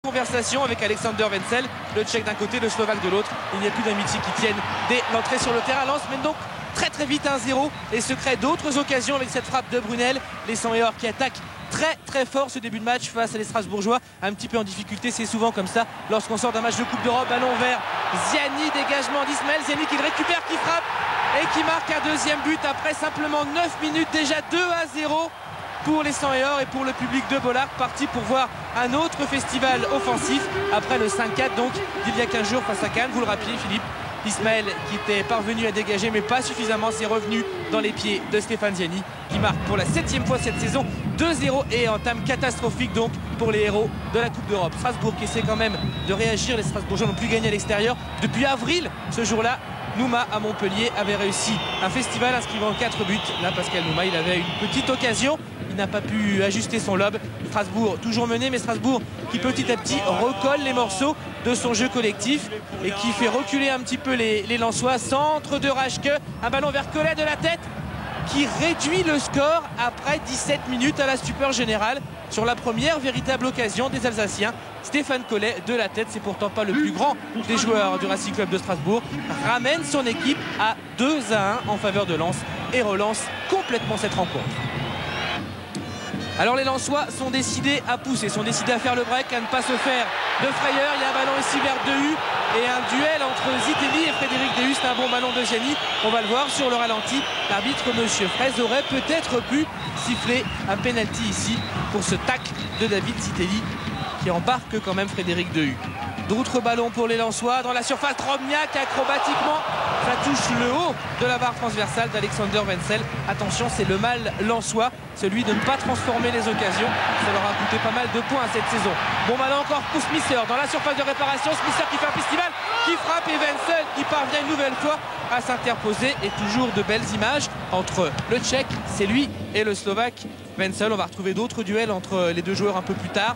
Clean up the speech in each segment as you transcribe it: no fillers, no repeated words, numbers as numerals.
Conversation avec Alexander Wenzel, le Tchèque d'un côté, le Slovaque de l'autre. Il n'y a plus d'amitié qui tiennent dès l'entrée sur le terrain. Lens mène donc très vite 1-0 et se crée d'autres occasions avec cette frappe de Brunel. Les 100 qui attaquent très fort ce début de match face à les Strasbourgeois, un petit peu en difficulté, c'est souvent comme ça lorsqu'on sort d'un match de Coupe d'Europe. Ballon vers Ziani, dégagement d'Ismaël Ziani qui le récupère, qui frappe et qui marque un deuxième but après simplement 9 minutes, déjà 2-0 pour les 100 et pour le public de Bollaert, parti pour voir un autre festival offensif après le 5-4 donc d'il y a 15 jours face à Cannes. Vous le rappelez, Philippe, Ismaël qui était parvenu à dégager mais pas suffisamment, c'est revenu dans les pieds de Stéphane Ziani qui marque pour la 7e fois cette saison 2-0 et entame catastrophique donc pour les héros de la Coupe d'Europe. Strasbourg qui essaie quand même de réagir, les Strasbourgeois n'ont plus gagné à l'extérieur depuis avril. Ce jour-là, Nouma à Montpellier avait réussi un festival inscrivant 4 buts. Là, Pascal Nouma, il avait une petite occasion, il n'a pas pu ajuster son lob. Strasbourg toujours mené, mais Strasbourg qui petit à petit recolle les morceaux de son jeu collectif et qui fait reculer un petit peu les Lensois. Centre de Raschke, un ballon vers Collet de la tête qui réduit le score après 17 minutes à la stupeur générale sur la première véritable occasion des Alsaciens. Stéphane Collet de la tête, c'est pourtant pas le plus grand des joueurs du Racing Club de Strasbourg, ramène son équipe à 2-1 en faveur de Lens et relance complètement cette rencontre. Alors les Lensois sont décidés à pousser, sont décidés à faire le break, à ne pas se faire de frayeur. Il y a un ballon ici vers Dehu et un duel entre Zitelli et Frédéric Dehu. C'est un bon ballon de Ziani, on va le voir sur le ralenti. L'arbitre Monsieur Fraise aurait peut-être pu siffler un penalty ici pour ce tacle de David Zitelli qui embarque quand même Frédéric Dehu. D'autres ballons pour les Lensois dans la surface. Drobniak acrobatiquement, ça touche le haut de la barre transversale d'Alexander Wenzel. Attention, c'est le mal lensois, celui de ne pas transformer les occasions. Ça leur a coûté pas mal de points cette saison. Bon ballon encore pour Smisser dans la surface de réparation. Smisser qui fait un festival, qui frappe et Wenzel qui parvient une nouvelle fois à s'interposer. Et toujours de belles images entre le Tchèque, c'est lui, et le Slovaque Wenzel. On va retrouver d'autres duels entre les deux joueurs un peu plus tard.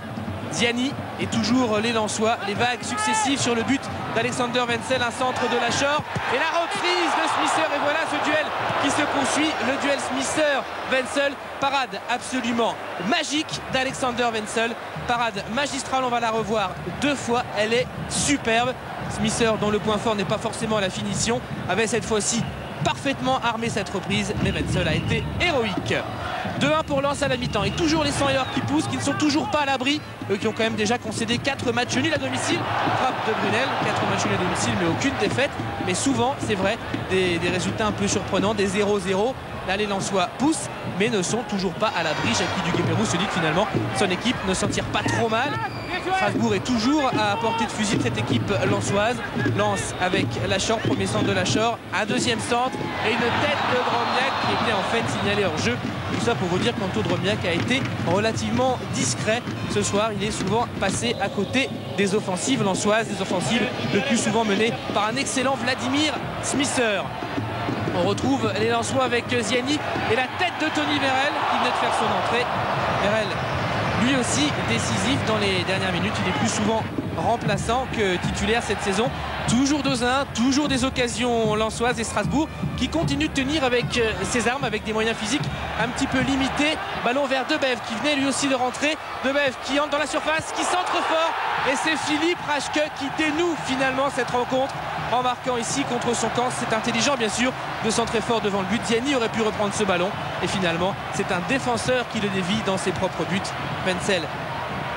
Ziani et toujours les Lensois, les vagues successives sur le but d'Alexander Wenzel, un centre de Lachor et la reprise de Smisser et voilà ce duel qui se poursuit, le duel Smisser-Wenzel, parade absolument magique d'Alexander Wenzel, parade magistrale, on va la revoir 2 fois, elle est superbe. Smisser dont le point fort n'est pas forcément la finition, avait cette fois-ci parfaitement armé cette reprise, mais Wenzel a été héroïque. 2-1 pour Lens à la mi-temps et toujours les 100 qui poussent, qui ne sont toujours pas à l'abri, eux qui ont quand même déjà concédé 4 matchs nuls à domicile. Frappe de Brunel, 4 matchs nuls à domicile mais aucune défaite, mais souvent c'est vrai des résultats un peu surprenants, des 0-0. Là les Lensois poussent mais ne sont toujours pas à l'abri. Jackie Duguay-Pérou se dit que finalement son équipe ne s'en tire pas trop mal. Strasbourg est toujours à portée de fusil de cette équipe lensoise. Lens avec Lachor, premier centre de Lachor, un deuxième centre et une tête de Drobniak qui était en fait signalée hors jeu. Tout ça pour vous dire qu'Anto Drobniak a été relativement discret ce soir. Il est souvent passé à côté des offensives lensoises, des offensives le plus souvent menées par un excellent Vladimir Smisser. On retrouve les Lensois avec Ziani et la tête de Tony Vérel qui venait de faire son entrée. Vérel lui aussi décisif dans les dernières minutes, il est plus souvent remplaçant que titulaire cette saison. Toujours 2-1, toujours des occasions lensoises et Strasbourg qui continue de tenir avec ses armes, avec des moyens physiques un petit peu limités. Ballon vers Debev qui venait lui aussi de rentrer. Debev qui entre dans la surface, qui centre fort et c'est Philippe Raschke qui dénoue finalement cette rencontre en marquant ici contre son camp. C'est intelligent bien sûr de centrer fort devant le but. Ziani aurait pu reprendre ce ballon et finalement c'est un défenseur qui le dévie dans ses propres buts. Wenzel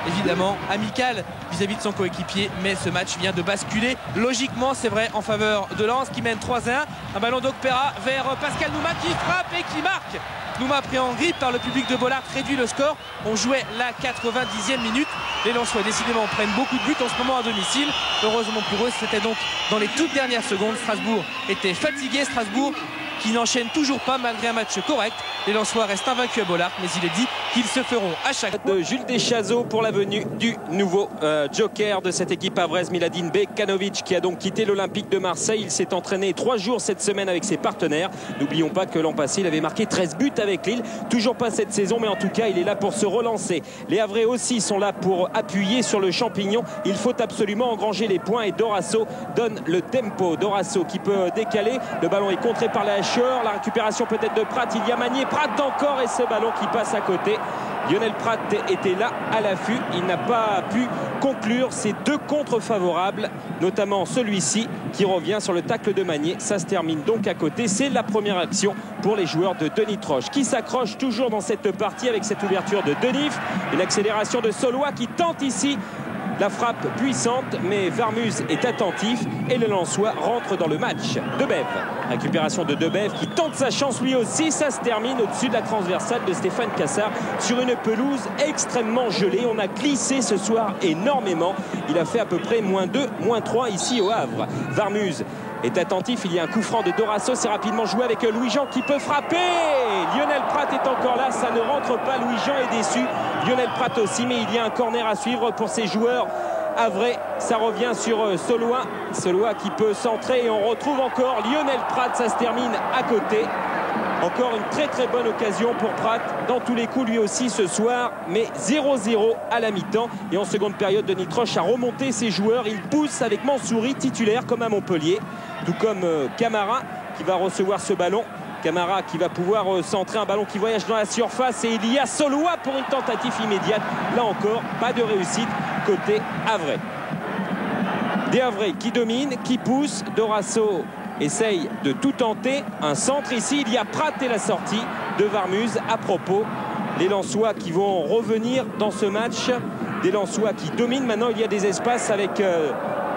évidemment amical vis-à-vis de son coéquipier, mais ce match vient de basculer logiquement, c'est vrai, en faveur de Lens qui mène 3-1. Un ballon d'Okpera vers Pascal Nouma qui frappe et qui marque. Nouma pris en grippe par le public de Bollaert réduit le score. On jouait la 90e minute. Les Lensois décidément prennent beaucoup de buts en ce moment à domicile. Heureusement pour eux, c'était donc dans les toutes dernières secondes. Strasbourg était fatigué, Strasbourg qui n'enchaîne toujours pas malgré un match correct. Les Lensois restent invaincus à Bollaert, mais il est dit qu'ils se feront à chaque de Jules Deschazos pour la venue du nouveau joker de cette équipe avraise, Miladin Bekanovic, qui a donc quitté l'Olympique de Marseille. Il s'est entraîné 3 jours cette semaine avec ses partenaires. N'oublions pas que l'an passé il avait marqué 13 buts avec Lille, toujours pas cette saison, mais en tout cas il est là pour se relancer. Les Havrais aussi sont là pour appuyer sur le champignon. Il faut absolument engranger les points et Dorasso donne le tempo. Dorasso qui peut décaler, le ballon est contré par la Lachor, la récupération peut-être de Pratt, il y a Magnier, Pratt encore et ce ballon qui passe à côté. Lionel Prat était là à l'affût. Il n'a pas pu conclure ces deux contres favorables, notamment celui-ci qui revient sur le tacle de Magnier. Ça se termine donc à côté. C'est la première action pour les joueurs de Denis Troche qui s'accroche toujours dans cette partie avec cette ouverture de Denif. Une accélération de Solois qui tente ici la frappe puissante, mais Varmuz est attentif et le Lensois rentre dans le match. Debev, récupération de Debev qui tente sa chance lui aussi. Ça se termine au-dessus de la transversale de Stéphane Cassard sur une pelouse extrêmement gelée. On a glissé ce soir énormément. Il a fait à peu près -2, -3 ici au Havre. Varmuz est attentif, il y a un coup franc de Dorasso, c'est rapidement joué avec Louis-Jean qui peut frapper. Lionel Prat est encore là, ça ne rentre pas, Louis-Jean est déçu, Lionel Prat aussi, mais il y a un corner à suivre pour ces joueurs havrais. Ça revient sur Solois qui peut centrer et on retrouve encore Lionel Prat, ça se termine à côté. Encore une très bonne occasion pour Prat, dans tous les coups lui aussi ce soir, mais 0-0 à la mi-temps. Et en seconde période, Denis Troche a remonté ses joueurs. Il pousse avec Mansouri, titulaire comme à Montpellier, tout comme Camara qui va recevoir ce ballon. Camara qui va pouvoir centrer un ballon qui voyage dans la surface et il y a Solois pour une tentative immédiate. Là encore, pas de réussite côté havrais. Des Havrais qui dominent, qui poussent. Dorasso essaye de tout tenter. Un centre ici, il y a Prat et la sortie de Varmuz. À propos, les Lensois qui vont revenir dans ce match. Des Lensois qui dominent. Maintenant, il y a des espaces avec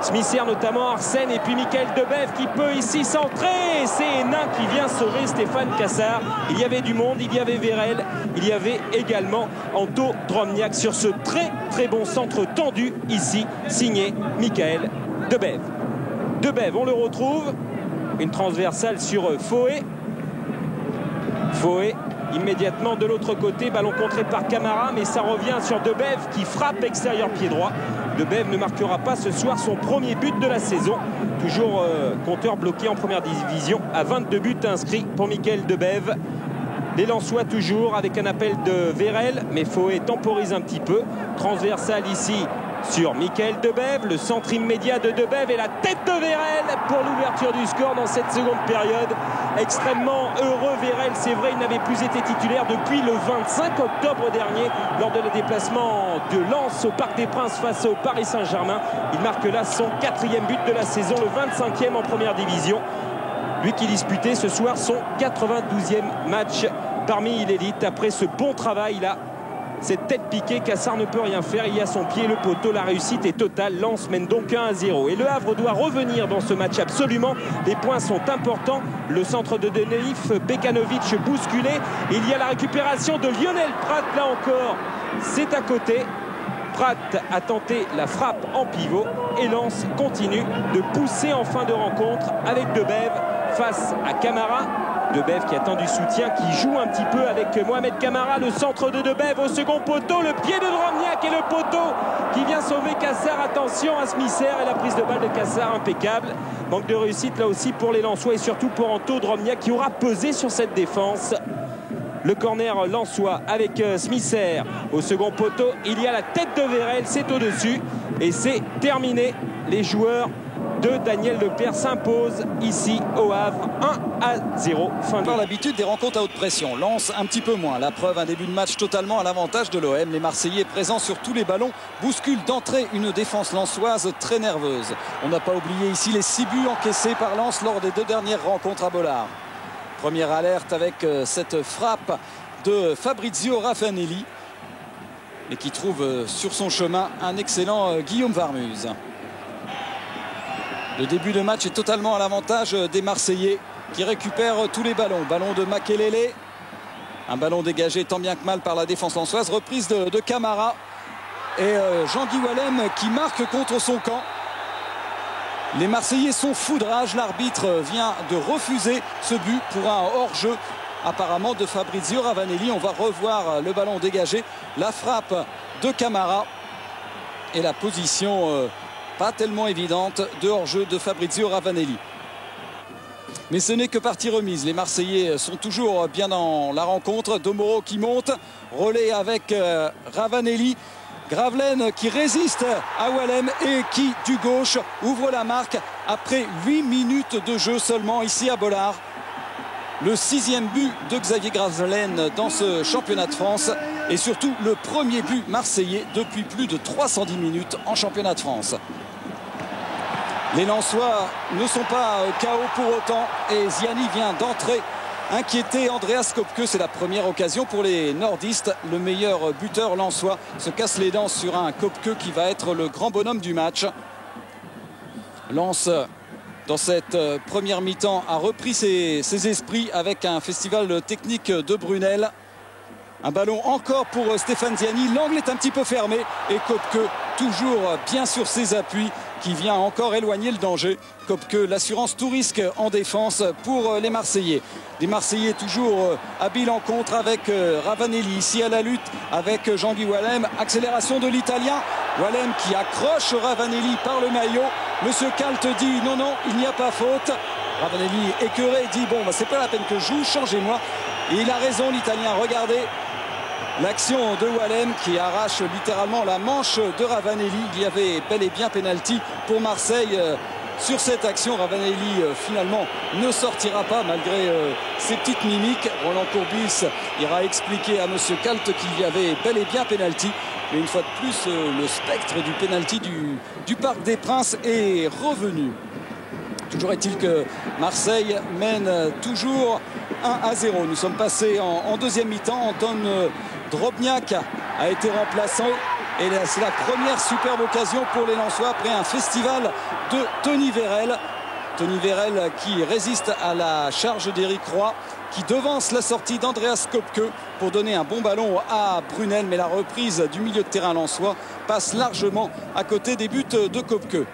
Smisser, notamment Arsène et puis Michael Debev qui peut ici centrer. C'est Hénin qui vient sauver Stéphane Cassard. Il y avait du monde, il y avait Vérel, il y avait également Anto Dromniak sur ce très bon centre tendu ici, signé Michael Debev. Debev, on le retrouve. Une transversale sur Foé. Foé immédiatement de l'autre côté, ballon contré par Camara, mais ça revient sur Debev qui frappe extérieur pied droit. Debev ne marquera pas ce soir son premier but de la saison. Toujours compteur bloqué en première division à 22 buts inscrits pour Michael Debev. Les Lensois toujours avec un appel de Vérel, mais Foé temporise un petit peu. Transversale ici sur Michael Debev, le centre immédiat de Debev et la tête de Vérel pour l'ouverture du score dans cette seconde période. Extrêmement heureux Vérel, c'est vrai, il n'avait plus été titulaire depuis le 25 octobre dernier lors de le déplacement de Lens au Parc des Princes face au Paris Saint-Germain. Il marque là son 4e but de la saison, le 25e en première division. Lui qui disputait ce soir son 92e match parmi l'élite après ce bon travail là. Cette tête piquée, Cassard ne peut rien faire. Il y a son pied, le poteau, la réussite est totale. Lens mène donc 1-0. Et le Havre doit revenir dans ce match absolument. Les points sont importants. Le centre de Denif, Bekanovic bousculé. Il y a la récupération de Lionel Prat, là encore. C'est à côté. Prat a tenté la frappe en pivot. Et Lens continue de pousser en fin de rencontre avec Debev face à Camara. Debev qui attend du soutien, qui joue un petit peu avec Mohamed Camara, le centre de Debev au second poteau, le pied de Dromniak et le poteau qui vient sauver Cassard. Attention à Smisser et la prise de balle de Cassard impeccable. Manque de réussite là aussi pour les Lensois et surtout pour Anto Dromniak qui aura pesé sur cette défense. Le corner lensois avec Smisser au second poteau. Il y a la tête de Vérel, c'est au-dessus et c'est terminé. Les joueurs de Daniel Lepère s'imposent ici au Havre 1-0. Fin par l'habitude des rencontres à haute pression. Lens un petit peu moins. La preuve, un début de match totalement à l'avantage de l'OM. Les Marseillais présents sur tous les ballons bousculent d'entrée une défense lensoise très nerveuse. On n'a pas oublié ici les 6 buts encaissés par Lens lors des 2 dernières rencontres à Bollard. Première alerte avec cette frappe de Fabrizio Raffanelli et qui trouve sur son chemin un excellent Guillaume Varmuz. Le début de match est totalement à l'avantage des Marseillais qui récupèrent tous les ballons. Ballon de Makelele. Un ballon dégagé tant bien que mal par la défense lensoise. Reprise de Camara. Et Jean-Guy Wallem qui marque contre son camp. Les Marseillais sont foudrage. L'arbitre vient de refuser ce but pour un hors-jeu apparemment de Fabrizio Ravanelli. On va revoir le ballon dégagé. La frappe de Camara. Et la position... pas tellement évidente de hors-jeu de Fabrizio Ravanelli. Mais ce n'est que partie remise. Les Marseillais sont toujours bien dans la rencontre. Domoro qui monte. Relais avec Ravanelli. Gravelaine qui résiste à Wallem et qui, du gauche, ouvre la marque après 8 minutes de jeu seulement ici à Bollard. Le 6e but de Xavier Gravelaine dans ce championnat de France. et surtout le premier but marseillais depuis plus de 310 minutes en championnat de France. Les Lensois ne sont pas KO pour autant et Ziani vient d'entrer inquiéter Andreas Köpke. C'est la première occasion pour les nordistes. Le meilleur buteur lensois se casse les dents sur un Köpke qui va être le grand bonhomme du match. Lens, dans cette première mi-temps, a repris ses esprits avec un festival technique de Brunel. Un ballon encore pour Stéphane Ziani. L'angle est un petit peu fermé et Köpke toujours bien sur ses appuis qui vient encore éloigner le danger. Köpke, l'assurance tout risque en défense pour les Marseillais. Des Marseillais toujours habiles en contre avec Ravanelli. Ici à la lutte avec Jean-Guy Wallem. Accélération de l'Italien. Wallem qui accroche Ravanelli par le maillot. Monsieur Kalt dit non, non, il n'y a pas faute. Ravanelli écœuré dit bon, c'est pas la peine que je joue, changez-moi. Et il a raison l'Italien, regardez. L'action de Wallem qui arrache littéralement la manche de Ravanelli. Il y avait bel et bien pénalty pour Marseille sur cette action. Ravanelli finalement ne sortira pas malgré ses petites mimiques. Roland Courbis ira expliquer à monsieur Kalt qu'il y avait bel et bien pénalty. Mais une fois de plus, le spectre du pénalty du Parc des Princes est revenu. Toujours est-il que Marseille mène toujours 1-0. Nous sommes passés en deuxième mi-temps. Anton Drobniak a été remplaçant. Et c'est la première superbe occasion pour les Lensois après un festival de Tony Vérel. Tony Vérel qui résiste à la charge d'Éric Roy, qui devance la sortie d'Andreas Köpke pour donner un bon ballon à Brunel. Mais la reprise du milieu de terrain lensois passe largement à côté des buts de Köpke.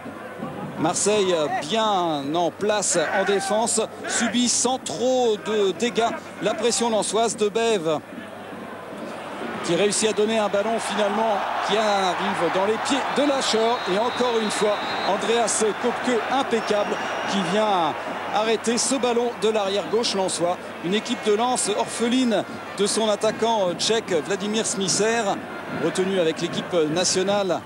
Marseille bien en place en défense, subit sans trop de dégâts la pression lensoise de Bève qui réussit à donner un ballon finalement qui arrive dans les pieds de Lachor. Et encore une fois, Andreas Köpke impeccable qui vient arrêter ce ballon de l'arrière gauche lensois. Une équipe de Lens orpheline de son attaquant tchèque Vladimir Smisser, retenu avec l'équipe nationale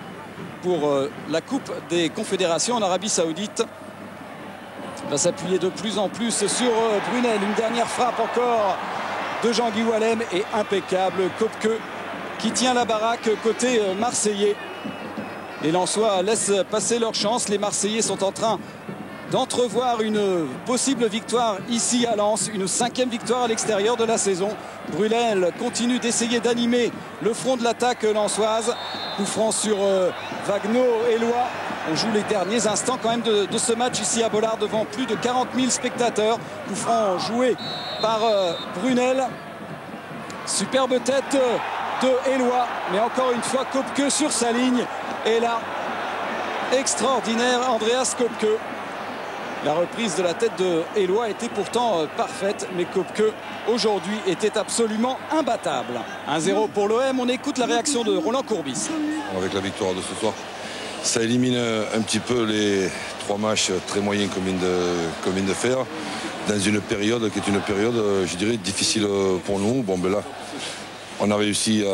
pour la Coupe des Confédérations en Arabie Saoudite. Va s'appuyer de plus en plus sur Brunel. Une dernière frappe encore de Jean-Guy Wallem et impeccable Köpke qui tient la baraque côté marseillais. Les Lensois laissent passer leur chance. Les Marseillais sont en train d'entrevoir une possible victoire ici à Lens, une 5e victoire à l'extérieur de la saison. Brunel continue d'essayer d'animer le front de l'attaque lensoise. Coup franc sur Wagno-Éloi. On joue les derniers instants quand même de ce match ici à Bollard devant plus de 40 000 spectateurs. Coup franc joué par Brunel. Superbe tête de Éloi, mais encore une fois Köpke sur sa ligne. Et là, extraordinaire Andreas Köpke. La reprise de la tête de Éloi était pourtant parfaite, mais Köpke aujourd'hui était absolument imbattable. 1-0 pour l'OM, on écoute la réaction de Roland Courbis. Avec la victoire de ce soir, ça élimine un petit peu les 3 matchs très moyens qu'on vient de faire dans une période qui est une période, je dirais, difficile pour nous. Bon, ben là, on a réussi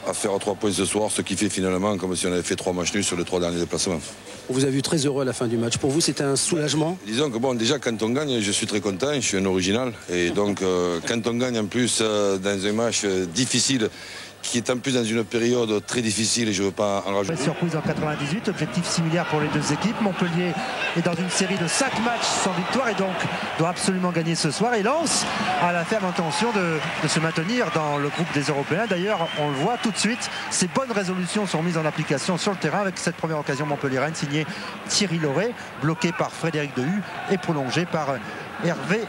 à faire 3 points ce soir, ce qui fait finalement comme si on avait fait 3 matchs nuls sur les 3 derniers déplacements. On vous a vu très heureux à la fin du match. Pour vous, c'était un soulagement? Disons que bon, déjà quand on gagne, je suis très content, je suis un original. Et donc quand on gagne en plus dans un match difficile, qui est en plus dans une période très difficile, et je ne veux pas en rajouter. Surprise en 98, objectif similaire pour les deux équipes. Montpellier est dans une série de 5 matchs sans victoire et donc doit absolument gagner ce soir. Et Lens a la ferme intention de se maintenir dans le groupe des Européens. D'ailleurs, on le voit tout de suite, ces bonnes résolutions sont mises en application sur le terrain avec cette première occasion montpelliéraine signée Thierry Lauré, bloqué par Frédéric Dehu et prolongé par Hervé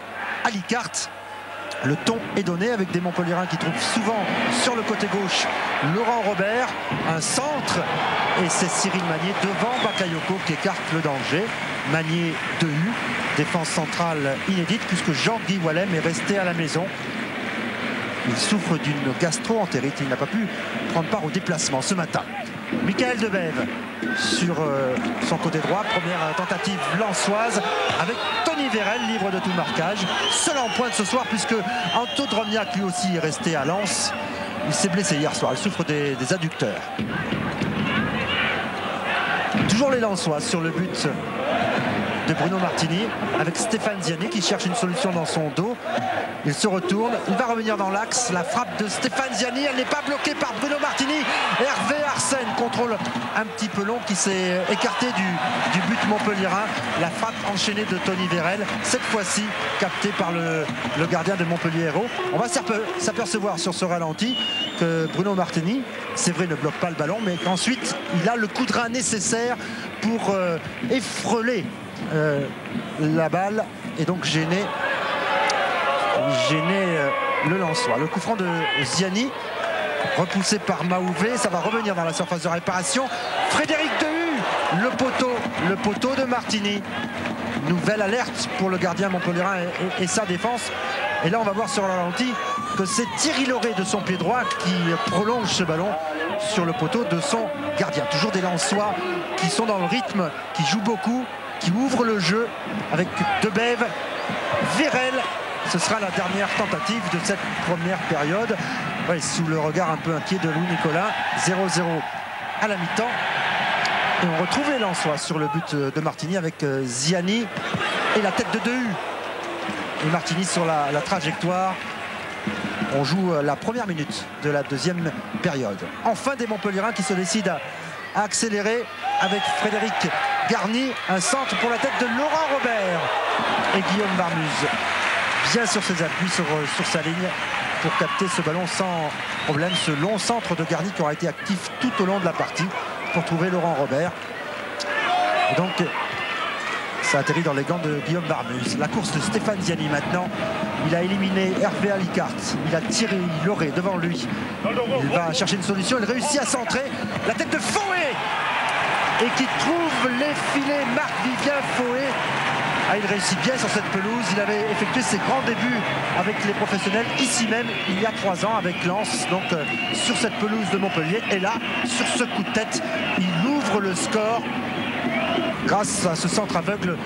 Alicart. Le ton est donné avec des Montpelliérains qui trouvent souvent sur le côté gauche Laurent Robert, un centre, et c'est Cyril Magnier devant Bakayoko qui écarte le danger. Magnier Dehu, défense centrale inédite puisque Jean-Guy Wallem est resté à la maison. Il souffre d'une gastro-entérite, il n'a pas pu prendre part au déplacement ce matin. Michael Debève sur son côté droit, première tentative lensoise avec Tony Vérel libre de tout marquage, seul en pointe ce soir puisque Anto Drobniak lui aussi est resté à Lens. Il s'est blessé hier soir, il souffre des adducteurs. Toujours les Lensois sur le but de Bruno Martini avec Stéphane Ziani qui cherche une solution dans son dos. Il se retourne, il va revenir dans l'axe. La frappe de Stéphane Ziani, elle n'est pas bloquée par Bruno Martini. Hervé Arsène, contrôle un petit peu long qui s'est écarté du but montpelliérain. La frappe enchaînée de Tony Vérel, cette fois-ci captée par le gardien de Montpellier Hérault. On va s'apercevoir sur ce ralenti que Bruno Martini, c'est vrai, ne bloque pas le ballon, mais qu'ensuite il a le coup de rein nécessaire pour effreuler la balle et donc gêner le Lensois. Le coup franc de Ziani, repoussé par Mahouvé, ça va revenir dans la surface de réparation. Frédéric Dehu, le poteau de Martini. Nouvelle alerte pour le gardien montpelliérain et sa défense. Et là on va voir sur le ralenti que c'est Thierry Lauré de son pied droit qui prolonge ce ballon sur le poteau de son gardien. Toujours des Lensois qui sont dans le rythme, qui jouent beaucoup, qui ouvrent le jeu avec Debève, Vérel. Ce sera la dernière tentative de cette première période. Ouais, sous le regard un peu inquiet de Louis Nicolas. 0-0 à la mi-temps. Et on retrouve les Lensois sur le but de Martini avec Ziani et la tête de Dehu. Et Martini sur la trajectoire. On joue la première minute de la deuxième période. Enfin des Montpelliérains qui se décident à accélérer avec Frédéric Garny. Un centre pour la tête de Laurent Robert. Et Guillaume Barmuse bien sur ses appuis, sur sa ligne pour capter ce ballon sans problème. Ce long centre de Garny qui aura été actif tout au long de la partie pour trouver Laurent Robert. Et donc ça atterrit dans les gants de Guillaume Barmuse. La course de Stéphane Ziani maintenant. Il a éliminé Hervé Alicart. Il a tiré Lauré devant lui. Il va chercher une solution. Il réussit à centrer. La tête de Fouet et qui trouve les filets. Marc-Vivien Fouet. Ah, il réussit bien sur cette pelouse. Il avait effectué ses grands débuts avec les professionnels ici même il y a 3 ans avec Lens, donc sur cette pelouse de Montpellier. Et là, sur ce coup de tête, il ouvre le score grâce à ce centre aveugle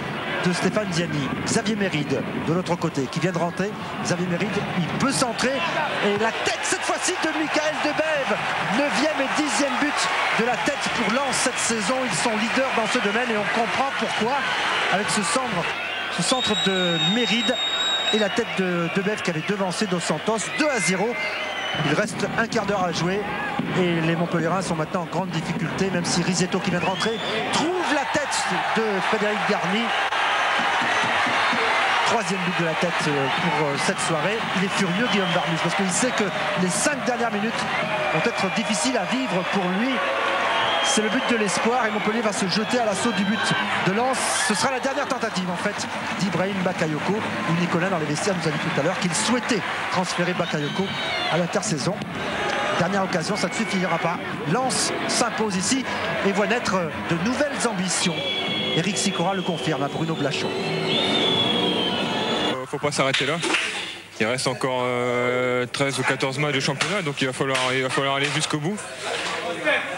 de Stéphane Ziani. Xavier Méride de l'autre côté qui vient de rentrer. Xavier Méride, il peut centrer et la tête cette fois-ci de Michael Debève. 9e et 10e but de la tête pour Lens cette saison. Ils sont leaders dans ce domaine et on comprend pourquoi avec ce centre de Méride et la tête de Debève qui avait devancé Dos Santos. 2-0. Il reste un quart d'heure à jouer et les Montpelliérains sont maintenant en grande difficulté, même si Risetto qui vient de rentrer trouve la tête de Frédéric Garny. 3e but de la tête pour cette soirée. Il est furieux, Guillaume Barmuse, parce qu'il sait que les 5 dernières minutes vont être difficiles à vivre pour lui. C'est le but de l'espoir et Montpellier va se jeter à l'assaut du but de Lens. Ce sera la dernière tentative en fait d'Ibrahim Bakayoko. Où Nicolas dans les vestiaires nous a dit tout à l'heure qu'il souhaitait transférer Bakayoko à l'intersaison. Dernière occasion, ça ne suffira pas. Lens s'impose ici et voit naître de nouvelles ambitions. Éric Sicora le confirme à Bruno Blachot. Faut pas s'arrêter là. Il reste encore 13 ou 14 matchs de championnat, donc il va falloir aller jusqu'au bout.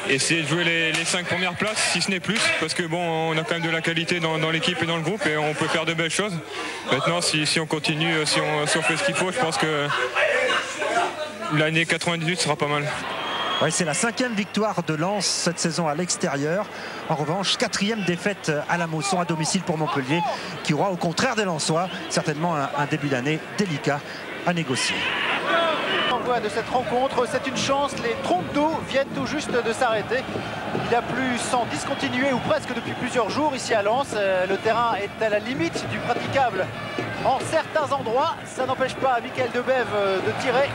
Essayer de jouer les 5 premières places, si ce n'est plus, parce que bon, on a quand même de la qualité dans l'équipe et dans le groupe et on peut faire de belles choses. Maintenant, si on continue, si on fait ce qu'il faut, je pense que l'année 98 sera pas mal. Ouais, c'est la 5e victoire de Lens cette saison à l'extérieur. En revanche, 4e défaite à la Mosson à domicile pour Montpellier, qui aura au contraire des Lensois certainement un début d'année délicat à négocier. De cette rencontre, c'est une chance, les trompes d'eau viennent tout juste de s'arrêter. Il a plu sans discontinuer ou presque depuis plusieurs jours ici à Lens. Le terrain est à la limite du praticable en certains endroits. Ça n'empêche pas Michael Debève de tirer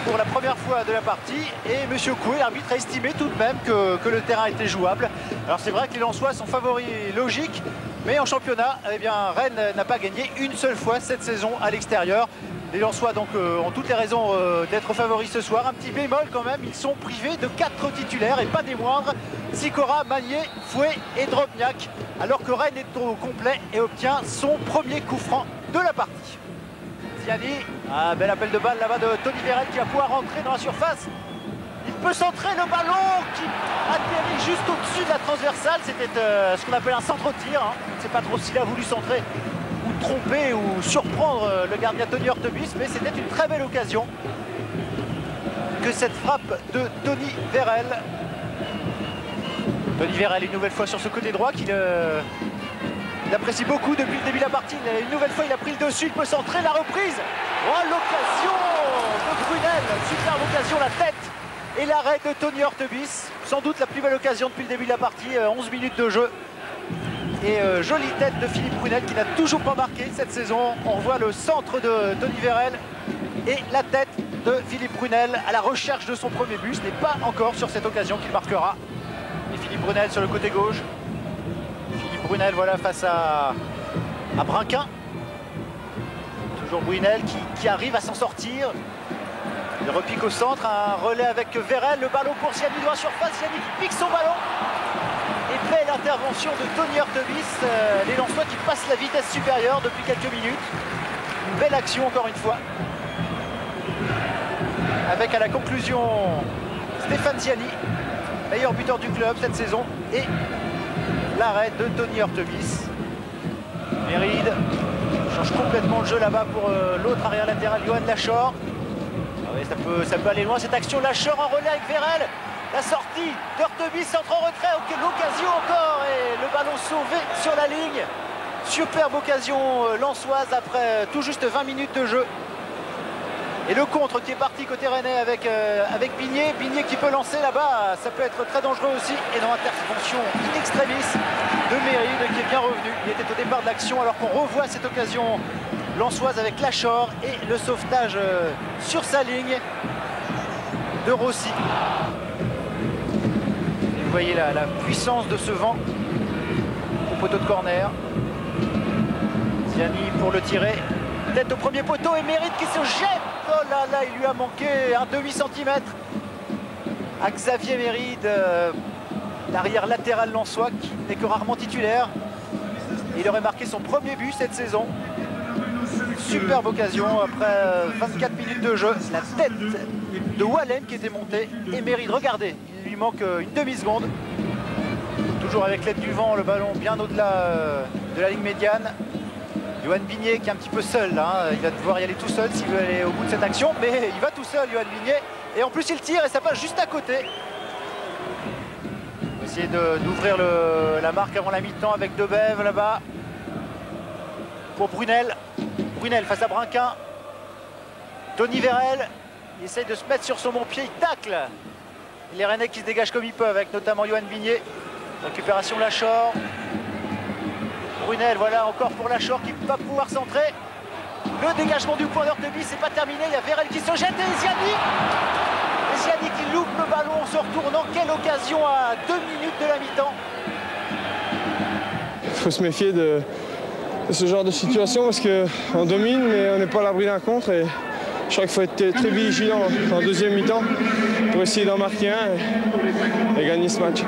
pour la première fois de la partie et M. Coué, l'arbitre, a estimé tout de même que le terrain était jouable. Alors c'est vrai que les Lensois sont favoris logiques, mais en championnat, eh bien, Rennes n'a pas gagné une seule fois cette saison à l'extérieur. Les Lensois donc ont toutes les raisons d'être favoris ce soir. Un petit bémol quand même, ils sont privés de 4 titulaires et pas des moindres. Sicora, Magnier, Fouet et Drobniak. Alors que Rennes est au complet et obtient son premier coup franc de la partie. Ziani, bel appel de balle là-bas de Tony Vérel qui va pouvoir rentrer dans la surface. Il peut centrer le ballon qui atterrit juste au-dessus de la transversale. C'était ce qu'on appelle un centre-tir. Hein. Je ne sais pas trop s'il a voulu centrer ou tromper ou surprendre le gardien Tony Hortebus, mais c'était une très belle occasion que cette frappe de Tony Vérel. Tony Vérel une nouvelle fois sur ce côté droit qui Il apprécie beaucoup depuis le début de la partie. Une nouvelle fois, il a pris le dessus. Il peut centrer la reprise. Oh, l'occasion de Brunel. Superbe occasion, la tête. Et l'arrêt de Tony Hortebis. Sans doute la plus belle occasion depuis le début de la partie. 11 minutes de jeu. Et jolie tête de Philippe Brunel qui n'a toujours pas marqué cette saison. On revoit le centre de Tony Vérel. Et la tête de Philippe Brunel à la recherche de son premier but. Ce n'est pas encore sur cette occasion qu'il marquera. Et Philippe Brunel sur le côté gauche. Philippe Brunel, voilà, face à Brinquin. Toujours Brunel qui arrive à s'en sortir. Il repique au centre, un relais avec Vérel. Le ballon pour Ziani dans la surface. Ziani qui pique son ballon. Et belle intervention de Tony Hortebis. Les Lensois qui passent la vitesse supérieure depuis quelques minutes. Une belle action encore une fois. Avec à la conclusion Stéphane Ziani, meilleur buteur du club cette saison. Et l'arrêt de Tony Hortebis. Méride change complètement le jeu là-bas pour l'autre arrière latéral, Johan Lachor. Ah oui, ça peut aller loin cette action. Lachor en relais avec Vérel. La sortie d'Hortebis, centre en retrait. Ok, l'occasion encore. Et le ballon sauvé sur la ligne. Superbe occasion lensoise après tout juste 20 minutes de jeu. Et le contre qui est parti côté rennais avec Bigné. Bigné qui peut lancer là-bas, ça peut être très dangereux aussi. Et dans intervention in extremis de Méride qui est bien revenu. Il était au départ de l'action alors qu'on revoit cette occasion lensoise avec Lachor et le sauvetage sur sa ligne de Rossi. Et vous voyez la puissance de ce vent au poteau de corner. Ziani pour le tirer. Tête au premier poteau et Méride qui se jette. Oh là là, il lui a manqué un demi-centimètre à Xavier Méride, l'arrière latéral lensois qui n'est que rarement titulaire. Il aurait marqué son premier but cette saison. Superbe occasion après 24 minutes de jeu. La tête de Wallen qui était montée et Méride, regardez, il lui manque une demi-seconde. Toujours avec l'aide du vent, le ballon bien au-delà de la ligne médiane. Yoann Bigné qui est un petit peu seul là, il va devoir y aller tout seul s'il veut aller au bout de cette action, mais il va tout seul Yoann Bigné, et en plus il tire et ça passe juste à côté. On va essayer d'ouvrir la marque avant la mi-temps avec Debève là-bas. Pour Brunel. Brunel face à Brinquin. Tony Vérel, il essaye de se mettre sur son bon pied, il tacle. Les Rennais qui se dégagent comme ils peuvent avec notamment Yoann Bigné. Récupération Lachor. Brunel, voilà encore pour Lachor qui va pouvoir centrer. Le dégagement du point d'Hortebis, c'est pas terminé. Il y a Vérel qui se jette et Ziani. Et Ziani qui loupe le ballon en se retournant. Quelle occasion à 2 minutes de la mi-temps. Il faut se méfier de ce genre de situation parce qu'on domine mais on n'est pas à l'abri d'un contre. Et je crois qu'il faut être très vigilant en deuxième mi-temps pour essayer d'en marquer un et gagner ce match.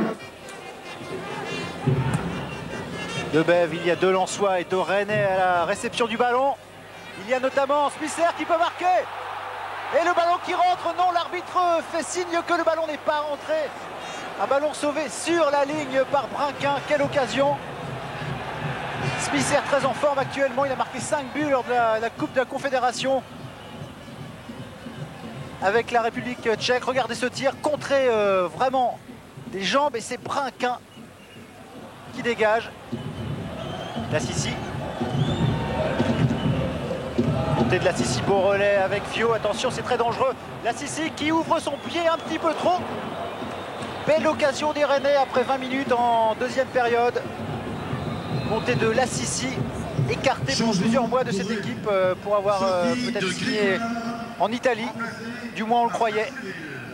Debève, il y a deux Lensois et deux Rennais à la réception du ballon. Il y a notamment Smisser qui peut marquer. Et le ballon qui rentre, non, l'arbitre fait signe que le ballon n'est pas rentré. Un ballon sauvé sur la ligne par Brinquin, quelle occasion. Smisser très en forme actuellement, il a marqué 5 buts lors de la Coupe de la Confédération avec la République tchèque. Regardez ce tir, contré vraiment des jambes et c'est Brinquin qui dégage. La Sissi. Montée de la Sissi, beau relais avec Fio. Attention, c'est très dangereux. La Sissi qui ouvre son pied un petit peu trop. Belle occasion des Rennais après 20 minutes en deuxième période. Montée de la Sissi, écartée pendant plusieurs mois de cette équipe pour avoir peut-être signé en Italie. Du moins, on le croyait.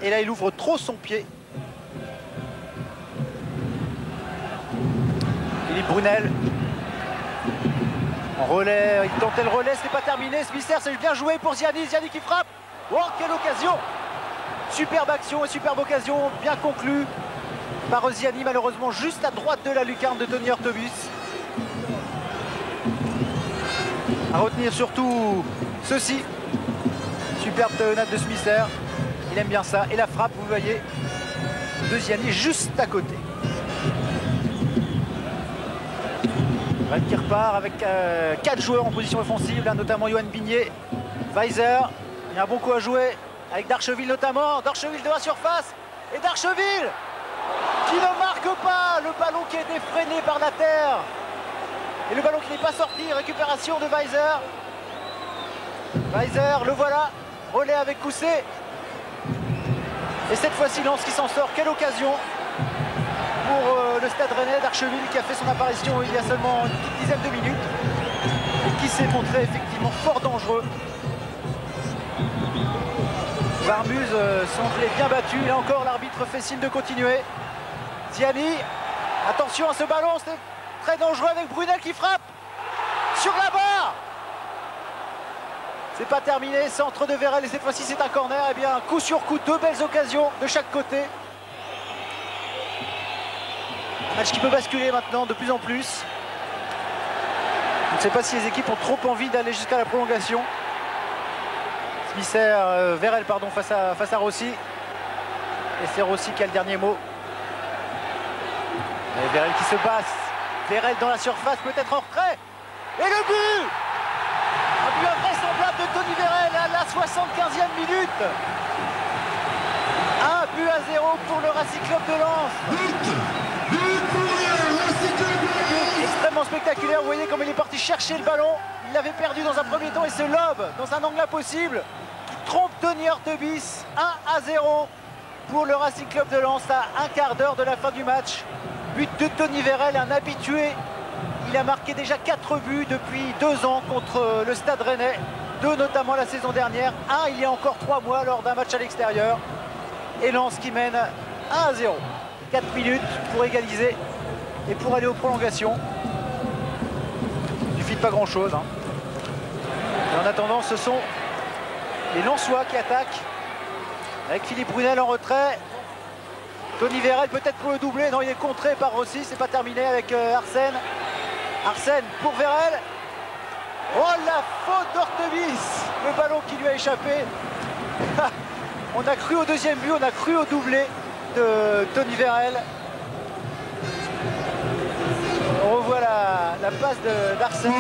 Et là, il ouvre trop son pied. Philippe Brunel. En relais, il tentait le relais, ce n'est pas terminé. Smisser, c'est bien joué pour Ziani. Ziani qui frappe. Oh, quelle occasion! Superbe action et superbe occasion, bien conclue par Ziani, malheureusement juste à droite de la lucarne de Tony Hortebis. À retenir surtout ceci. Superbe talonnade de Smisser. Il aime bien ça. Et la frappe, vous voyez, de Ziani juste à côté. Rennes qui repart avec 4 joueurs en position offensive, là, notamment Yoann Bigné, Weiser. Il y a un bon coup à jouer avec Darcheville notamment. Darcheville de la surface. Et Darcheville qui ne marque pas. Le ballon qui a été freiné par la terre Et le ballon qui n'est pas sorti, récupération de Weiser. Weiser, le voilà, relais avec Cousset. Et cette fois-ci, Lens qui s'en sort. Quelle occasion pour le Stade Rennais d'Archeville qui a fait son apparition il y a seulement une petite dizaine de minutes et qui s'est montré effectivement fort dangereux. Varmuz semblait bien battu. Là encore, l'arbitre fait signe de continuer. Ziani, attention à ce ballon, c'est très dangereux avec Brunel qui frappe sur la barre. C'est pas terminé, centre de Vérel et cette fois-ci c'est un corner. Et bien coup sur coup, deux belles occasions de chaque côté. Un match qui peut basculer maintenant de plus en plus. Je ne sais pas si les équipes ont trop envie d'aller jusqu'à la prolongation. Vérel pardon, face à Rossi. Et c'est Rossi qui a le dernier mot. Et Vérel qui se passe. Vérel dans la surface, peut-être en retrait. Et le but! Un but invraisemblable de Tony Vérel à la 75e minute. 1-0 pour le Racing Club de Lens. Extrêmement spectaculaire, vous voyez comme il est parti chercher le ballon. Il l'avait perdu dans un premier temps et se lobe dans un angle impossible. Qui trompe Tony Hortebis. 1-0 pour le Racing Club de Lens à un quart d'heure de la fin du match. But de Tony Vérel, un habitué. Il a marqué déjà 4 buts depuis 2 ans contre le Stade Rennais. 2 notamment la saison dernière. 1 il y a encore 3 mois lors d'un match à l'extérieur. Et Lens qui mène 1-0. 4 minutes pour égaliser et pour aller aux prolongations. Il suffit de pas grand chose. Et en attendant, ce sont les Lensois qui attaquent. Avec Philippe Brunel en retrait. Tony Vérel peut-être pour le doubler. Non, il est contré par Rossi. C'est pas terminé avec Arsène. Arsène pour Vérel. Oh, la faute d'Hortebis. Le ballon qui lui a échappé. On a cru au deuxième but, on a cru au doublé de Tony Vérel. On revoit la passe d'Arsène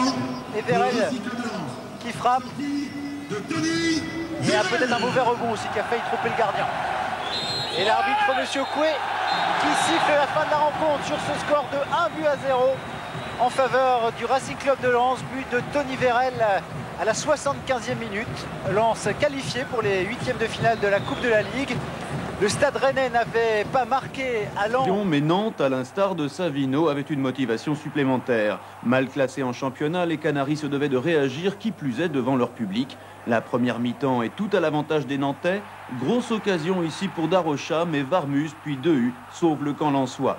et Vérel qui frappe. Et peut-être un mauvais rebond aussi qui a failli tromper le gardien. Et l'arbitre, Monsieur Coué, qui siffle la fin de la rencontre sur ce score de 1-0 en faveur du Racing Club de Lens. But de Tony Vérel à la 75e minute. Lens qualifié pour les 8e de finale de la Coupe de la Ligue. Le Stade Rennais n'avait pas marqué à Lens. Mais Nantes, à l'instar de Savino, avait une motivation supplémentaire. Mal classés en championnat, les Canaris se devaient de réagir, qui plus est devant leur public. La première mi-temps est tout à l'avantage des Nantais. Grosse occasion ici pour Darocha, mais Varmuz, puis Dehu, sauve le camp lensois.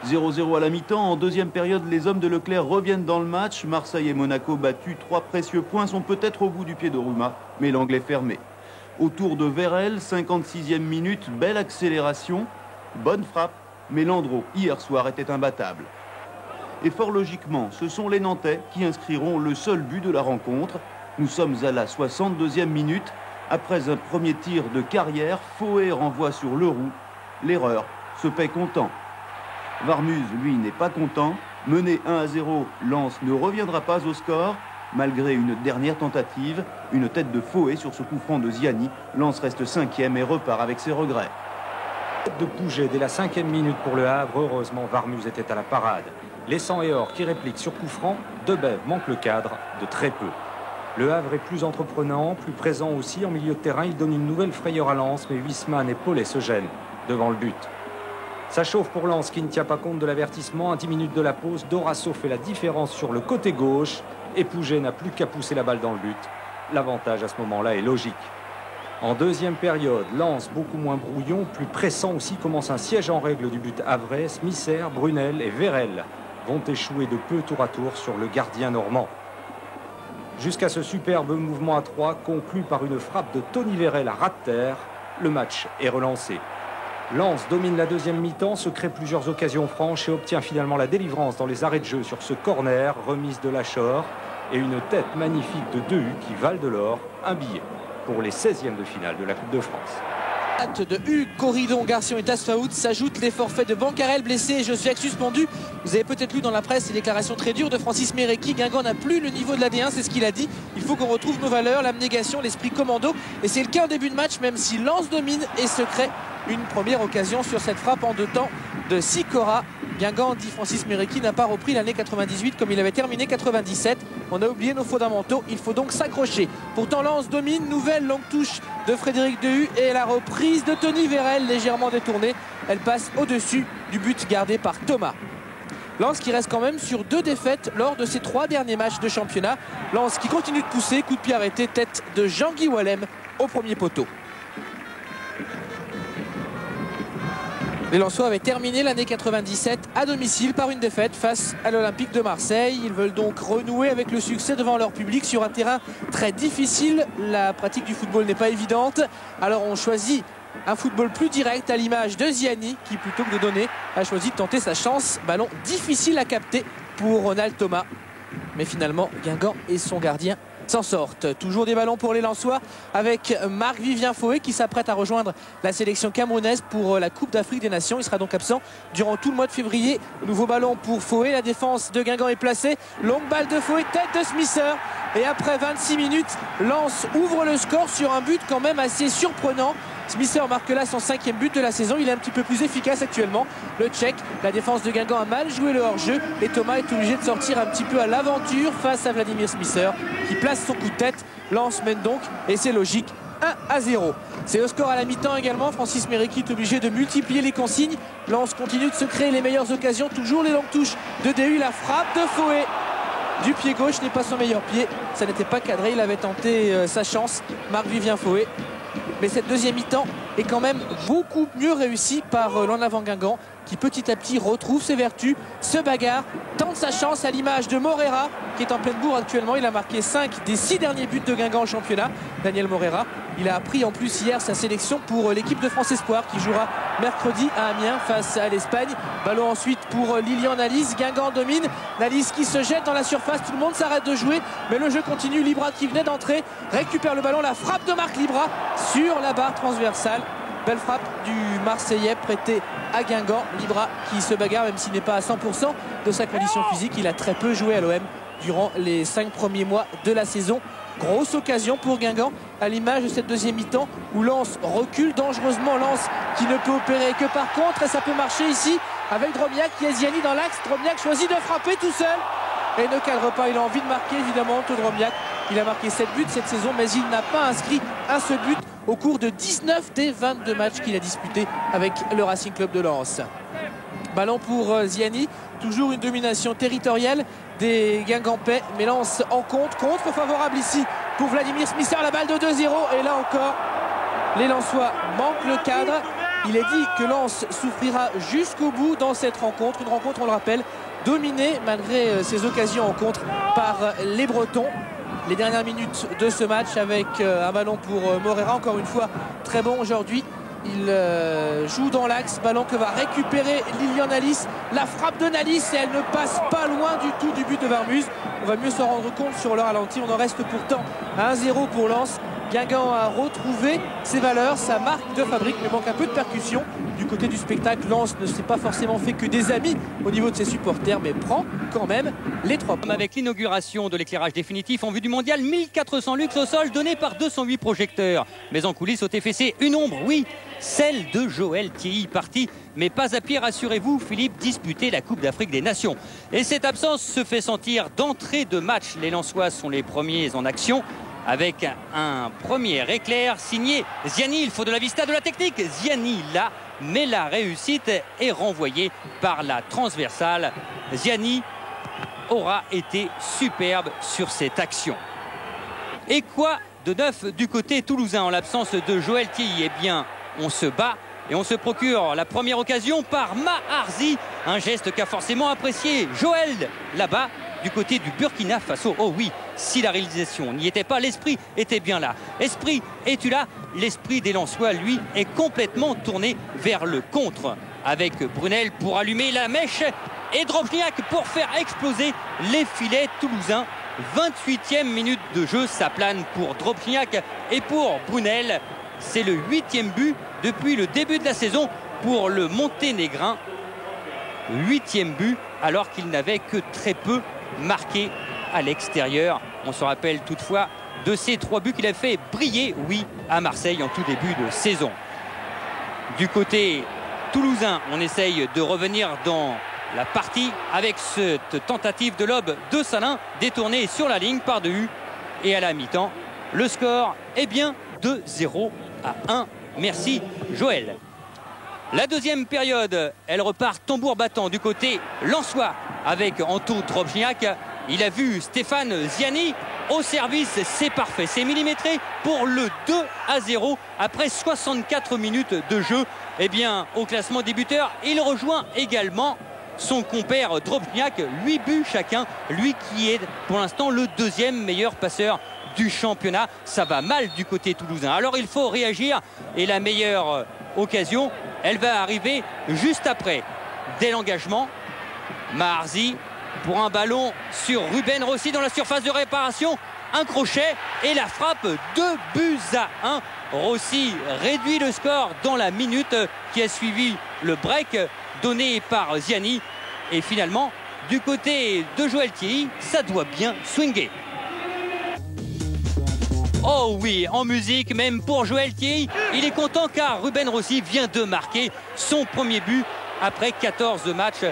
0-0 à la mi-temps. En deuxième période, les hommes de Leclerc reviennent dans le match. Marseille et Monaco battus. 3 précieux points sont peut-être au bout du pied de Ruma, mais l'angle est fermé. Autour de Vérel, 56e minute, belle accélération, bonne frappe, mais Landreau, hier soir, était imbattable. Et fort logiquement, ce sont les Nantais qui inscriront le seul but de la rencontre. Nous sommes à la 62e minute. Après un premier tir de Carrière, Fouet renvoie sur Leroux. L'erreur se paie comptant. Varmuz, lui, n'est pas content. Mené 1-0, Lens ne reviendra pas au score. Malgré une dernière tentative, une tête de Fouet sur ce coup franc de Ziani, Lens reste 5e et repart avec ses regrets. De Pouget dès la 5e minute pour le Havre. Heureusement, Varmuz était à la parade. Laissant Ehor qui réplique sur coup franc, Debève manque le cadre de très peu. Le Havre est plus entreprenant, plus présent aussi. En milieu de terrain, il donne une nouvelle frayeur à Lens, mais Huisman et Paulet se gênent devant le but. Ça chauffe pour Lens qui ne tient pas compte de l'avertissement. À 10 minutes de la pause, Dorasso fait la différence sur le côté gauche et Pouget n'a plus qu'à pousser la balle dans le but. L'avantage à ce moment-là est logique. En deuxième période, Lens, beaucoup moins brouillon, plus pressant aussi, commence un siège en règle du but havrais. Smisser, Brunel et Vérel vont échouer de peu tour à tour sur le gardien normand. Jusqu'à ce superbe mouvement à 3, conclu par une frappe de Tony Vérel à ras de terre, le match est relancé. Lens domine la deuxième mi-temps, se crée plusieurs occasions franches et obtient finalement la délivrance dans les arrêts de jeu sur ce corner, remise de Lachor et une tête magnifique de Dehu qui valent de l'or, un billet pour les 16e de finale de la Coupe de France. De Hugues, Corridon, Garcia et Tasfaoud s'ajoutent les forfaits de Bancarel blessé et Josué suspendu. Vous avez peut-être lu dans la presse les déclarations très dures de Francis Méréki. Guingamp n'a plus le niveau de la D1, c'est ce qu'il a dit. Il faut qu'on retrouve nos valeurs, l'abnégation, l'esprit commando. Et c'est le cas en début de match, même si Lens domine et se crée une première occasion sur cette frappe en 2 temps de Sikora. Guingamp, dit Francis Mériqui, n'a pas repris l'année 98 comme il avait terminé 97. On a oublié nos fondamentaux, il faut donc s'accrocher. Pourtant Lens domine, nouvelle longue touche de Frédéric Dehu et la reprise de Tony Vérel légèrement détournée. Elle passe au-dessus du but gardé par Thomas. Lens qui reste quand même sur 2 défaites lors de ses 3 derniers matchs de championnat. Lens qui continue de pousser, coup de pied arrêté, tête de Jean-Guy Wallem au premier poteau. Les Lensois avaient terminé l'année 97 à domicile par une défaite face à l'Olympique de Marseille. Ils veulent donc renouer avec le succès devant leur public sur un terrain très difficile. La pratique du football n'est pas évidente. Alors on choisit un football plus direct à l'image de Ziani qui, plutôt que de donner, a choisi de tenter sa chance. Ballon difficile à capter pour Ronald Thomas. Mais finalement, Guingamp et son gardien s'en sortent. Toujours des ballons pour les Lensois avec Marc-Vivien Faué qui s'apprête à rejoindre la sélection camerounaise pour la Coupe d'Afrique des Nations. Il sera donc absent durant tout le mois de février. Nouveau ballon pour Faué. La défense de Guingamp est placée. Longue balle de Faué, tête de Smither. Et après 26 minutes, Lens ouvre le score sur un but quand même assez surprenant. Smither marque là son 5e but de la saison. Il est un petit peu plus efficace actuellement, le Tchèque. La défense de Guingamp a mal joué le hors-jeu et Thomas est obligé de sortir un petit peu à l'aventure face à Vladimir Smither qui place son coup de tête. Lens mène donc et c'est logique, 1-0. C'est le score à la mi-temps également. Francis Mériqui est obligé de multiplier les consignes. Lens continue de se créer les meilleures occasions. Toujours les longues touches de Dehu. La frappe de Faué du pied gauche n'est pas son meilleur pied. Ça n'était pas cadré. Il avait tenté sa chance. Marc-Vivien Faué. Mais cette deuxième mi-temps est quand même beaucoup mieux réussie par l'en avant Guingamp qui petit à petit retrouve ses vertus, se bagarre, tente sa chance à l'image de Moreira qui est en pleine bourre actuellement. Il a marqué 5 des 6 derniers buts de Guingamp au championnat. Daniel Moreira, il a appris en plus hier sa sélection pour l'équipe de France Espoir qui jouera mercredi à Amiens face à l'Espagne. Ballon ensuite pour Lilian Nalis. Guingamp domine. Nalis qui se jette dans la surface. Tout le monde s'arrête de jouer, mais le jeu continue. Libra qui venait d'entrer récupère le ballon. La frappe de Marc Libra sur la barre transversale. Belle frappe du Marseillais prêté à Guingamp. Libra qui se bagarre même s'il n'est pas à 100% de sa condition physique. Il a très peu joué à l'OM durant les 5 premiers mois de la saison. Grosse occasion pour Guingamp à l'image de cette deuxième mi-temps où Lens recule dangereusement. Lens qui ne peut opérer que par contre et ça peut marcher ici avec Drobniak qui est Ziani dans l'axe. Drobniak choisit de frapper tout seul et ne cadre pas. Il a envie de marquer évidemment Drobniak. Il a marqué 7 buts cette saison mais il n'a pas inscrit un seul but au cours de 19 des 22 matchs qu'il a disputés avec le Racing Club de Lens. Ballon pour Ziani, toujours une domination territoriale des Guingampais, mais Lens en contre favorable ici pour Vladimir Smither, la balle de 2-0 et là encore les Lensois manquent le cadre. Il est dit que Lens souffrira jusqu'au bout dans cette rencontre, une rencontre on le rappelle dominée malgré ses occasions en contre par les Bretons. Les dernières minutes de ce match avec un ballon pour Moreira, encore une fois très bon aujourd'hui. Il joue dans l'axe, ballon que va récupérer Lilian Nalis. La frappe de Nalis et elle ne passe pas loin du tout du but de Varmuz. On va mieux se rendre compte sur le ralenti. On en reste pourtant à 1-0 pour Lens. Guingamp a retrouvé ses valeurs, sa marque de fabrique, mais manque un peu de percussion. Du côté du spectacle, Lens ne s'est pas forcément fait que des amis au niveau de ses supporters, mais prend quand même les 3 points. Avec l'inauguration de l'éclairage définitif en vue du mondial, 1400 lux au sol donné par 208 projecteurs. Mais en coulisses au TFC, une ombre, oui, celle de Joël Thierry, parti, mais pas à pied, rassurez-vous, Philippe, disputer la Coupe d'Afrique des Nations. Et cette absence se fait sentir d'entrée de match. Les Lensois sont les premiers en action, avec un premier éclair signé Ziani. Il faut de la vista, de la technique. Ziani là, mais la réussite est renvoyée par la transversale. Ziani aura été superbe sur cette action. Et quoi de neuf du côté toulousain en l'absence de Joël Thierry? Eh bien, on se bat et on se procure la première occasion par Maharzi. Un geste qu'a forcément apprécié Joël là-bas du côté du Burkina Faso. Oh oui, si la réalisation n'y était pas, l'esprit était bien là. Esprit, es-tu là? L'esprit des Lensois, lui, est complètement tourné vers le contre. Avec Brunel pour allumer la mèche et Drobniak pour faire exploser les filets toulousains. 28e minute de jeu, ça plane pour Drobniak et pour Brunel. C'est le 8e but depuis le début de la saison pour le Monténégrin. 8e but alors qu'il n'avait que très peu marqué à l'extérieur. On se rappelle toutefois de ces 3 buts qu'il a fait briller, oui, à Marseille en tout début de saison. Du côté toulousain, on essaye de revenir dans la partie avec cette tentative de lob de Salin détournée sur la ligne par Dehu. Et à la mi-temps, le score est bien de 0-1. Merci Joël. La deuxième période, elle repart tambour battant du côté lensois avec Anto Drobniak. Il a vu Stéphane Ziani au service, c'est parfait, c'est millimétré pour le 2-0 après 64 minutes de jeu. Eh bien, au classement des buteurs, il rejoint également son compère Drobniak, 8 buts chacun, lui qui est pour l'instant le deuxième meilleur passeur du championnat. Ça va mal du côté toulousain. Alors il faut réagir et la meilleure occasion, elle va arriver juste après. Dès l'engagement, Maharzi pour un ballon sur Ruben Rossi dans la surface de réparation. Un crochet et la frappe, 2-1. Rossi réduit le score dans la minute qui a suivi le break donné par Ziani. Et finalement, du côté de Joël Thierry, ça doit bien swinguer. Oh oui, en musique, même pour Joël Thierry. Il est content car Ruben Rossi vient de marquer son premier but après 14 matchs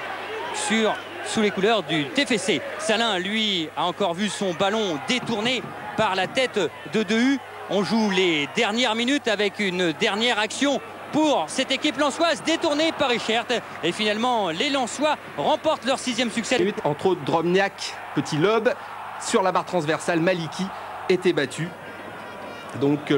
sous les couleurs du TFC. Salin, lui, a encore vu son ballon détourné par la tête de Dehu. On joue les dernières minutes avec une dernière action pour cette équipe lensoise détournée par Richert. Et finalement, les Lensois remportent leur 6e succès. Entre autres, Drobniak, petit lob. Sur la barre transversale, Maliki était battu. Donc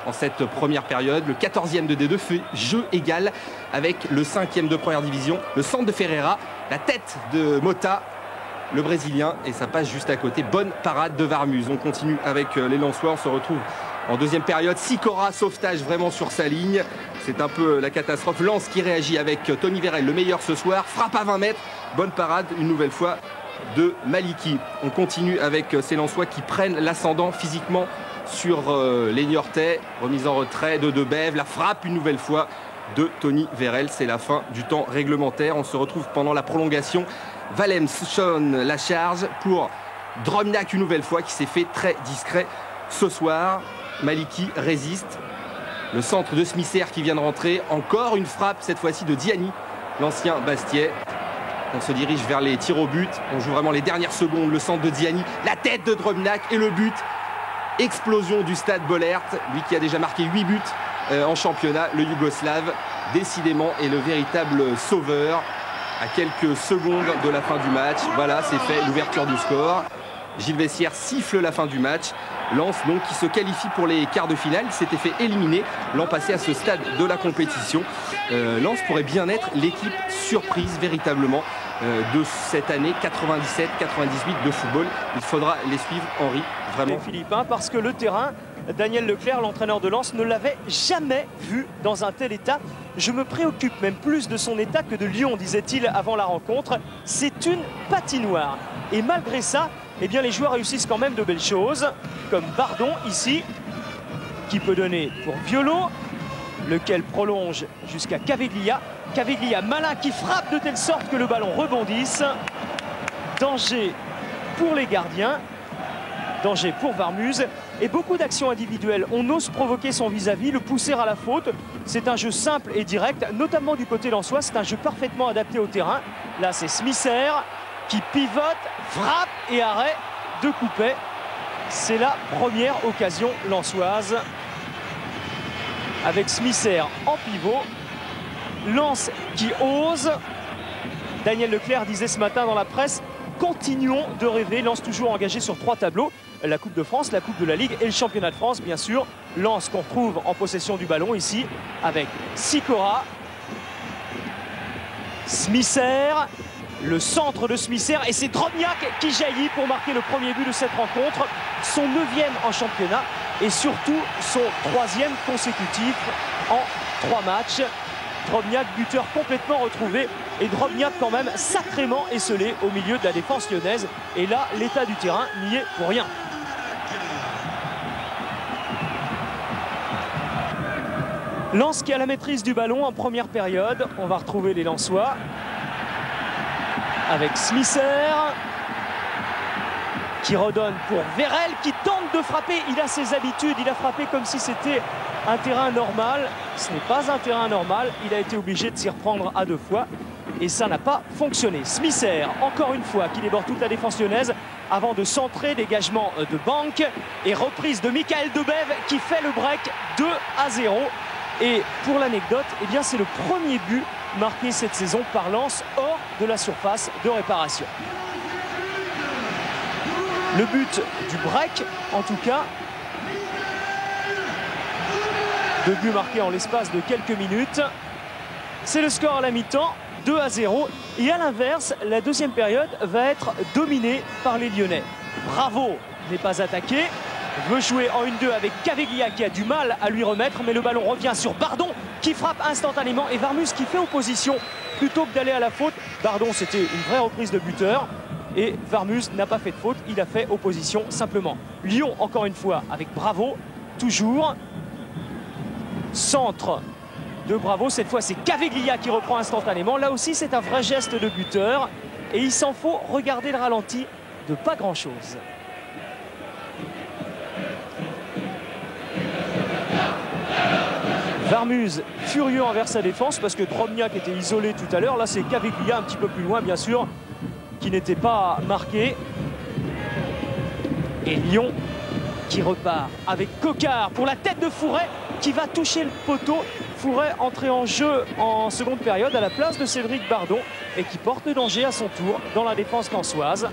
en cette première période, le 14e de D2 fait jeu égal avec le 5e de première division, le centre de Ferreira, la tête de Mota, le Brésilien, et ça passe juste à côté. Bonne parade de Varmuz. On continue avec les Lensois, on se retrouve en deuxième période. Sikora, sauvetage vraiment sur sa ligne. C'est un peu la catastrophe. Lens qui réagit avec Tony Vérel, le meilleur ce soir. Frappe à 20 mètres. Bonne parade une nouvelle fois de Maliki. On continue avec ces Lensois qui prennent l'ascendant physiquement sur les Niortais. Remise en retrait de Debève. La frappe une nouvelle fois de Tony Vérel. C'est la fin du temps réglementaire. On se retrouve pendant la prolongation. Valem sonne la charge pour Drobniak une nouvelle fois qui s'est fait très discret ce soir. Maliki résiste. Le centre de Smisser qui vient de rentrer. Encore une frappe, cette fois-ci de Diani, l'ancien Bastiais. On se dirige vers les tirs au but. On joue vraiment les dernières secondes. Le centre de Diani, la tête de Drobniak et le but. Explosion du stade Bollaert. Lui qui a déjà marqué 8 buts en championnat. Le Yougoslave, décidément, est le véritable sauveur. À quelques secondes de la fin du match. Voilà, c'est fait, l'ouverture du score. Gilles Vessière siffle la fin du match. Lens donc qui se qualifie pour les quarts de finale. Il s'était fait éliminer l'an passé à ce stade de la compétition. Lens pourrait bien être l'équipe surprise véritablement de cette année 97-98 de football. Il faudra les suivre, Henri, vraiment. Philippe, parce que le terrain, Daniel Leclerc, l'entraîneur de Lens, ne l'avait jamais vu dans un tel état. Je me préoccupe même plus de son état que de Lyon, disait-il avant la rencontre. C'est une patinoire. Et malgré ça, eh bien, les joueurs réussissent quand même de belles choses, comme Bardon ici, qui peut donner pour Violo, lequel prolonge jusqu'à Caveglia. Caveglia malin qui frappe de telle sorte que le ballon rebondisse. Danger pour les gardiens, danger pour Varmuz. Et beaucoup d'actions individuelles. On ose provoquer son vis-à-vis, le pousser à la faute. C'est un jeu simple et direct, notamment du côté lensois. C'est un jeu parfaitement adapté au terrain. Là, c'est Smisser qui pivote, frappe et arrêt de Coupet. C'est la première occasion lensoise. Avec Smisser en pivot. Lens qui ose. Daniel Leclerc disait ce matin dans la presse, continuons de rêver. Lens toujours engagé sur 3 tableaux. La Coupe de France, la Coupe de la Ligue et le Championnat de France, bien sûr. Lens qu'on retrouve en possession du ballon ici avec Sikora. Smisser, le centre de Smisser et c'est Drobniak qui jaillit pour marquer le premier but de cette rencontre. Son 9e en championnat et surtout son 3e consécutif en 3 matchs. Drobniak, buteur complètement retrouvé et Drobniak quand même sacrément esselé au milieu de la défense lyonnaise. Et là, l'état du terrain n'y est pour rien. Lens qui a la maîtrise du ballon en première période. On va retrouver les Lensois avec Smisser qui redonne pour Vérel qui tente de frapper. Il a ses habitudes, il a frappé comme si c'était un terrain normal. Ce n'est pas un terrain normal. Il a été obligé de s'y reprendre à 2 fois. et ça n'a pas fonctionné. Smisser, encore une fois, qui déborde toute la défense lyonnaise avant de centrer, dégagement de Banque et reprise de Michael Debev qui fait le break 2-0. Et pour l'anecdote, eh bien c'est le premier but marqué cette saison par Lens hors de la surface de réparation. Le but du break, en tout cas, 2 buts marqués en l'espace de quelques minutes. C'est le score à la mi-temps, 2-0. Et à l'inverse, la deuxième période va être dominée par les Lyonnais. Bravo n'est pas attaqué, veut jouer en 1-2 avec Caveglia qui a du mal à lui remettre, mais le ballon revient sur Bardon qui frappe instantanément et Varmus qui fait opposition plutôt que d'aller à la faute. Bardon, c'était une vraie reprise de buteur et Varmus n'a pas fait de faute, il a fait opposition simplement. Lyon, encore une fois, avec Bravo, toujours. Centre de Bravo, cette fois c'est Caveglia qui reprend instantanément. Là aussi c'est un vrai geste de buteur et il s'en faut regarder le ralenti de pas grand chose. Varmus furieux envers sa défense parce que Drobniak était isolé tout à l'heure. Là c'est Caveglia un petit peu plus loin bien sûr qui n'était pas marqué. Et Lyon qui repart avec Coquard pour la tête de Fouret qui va toucher le poteau. Fouret entré en jeu en seconde période à la place de Cédric Bardon et qui porte danger à son tour dans la défense lensoise.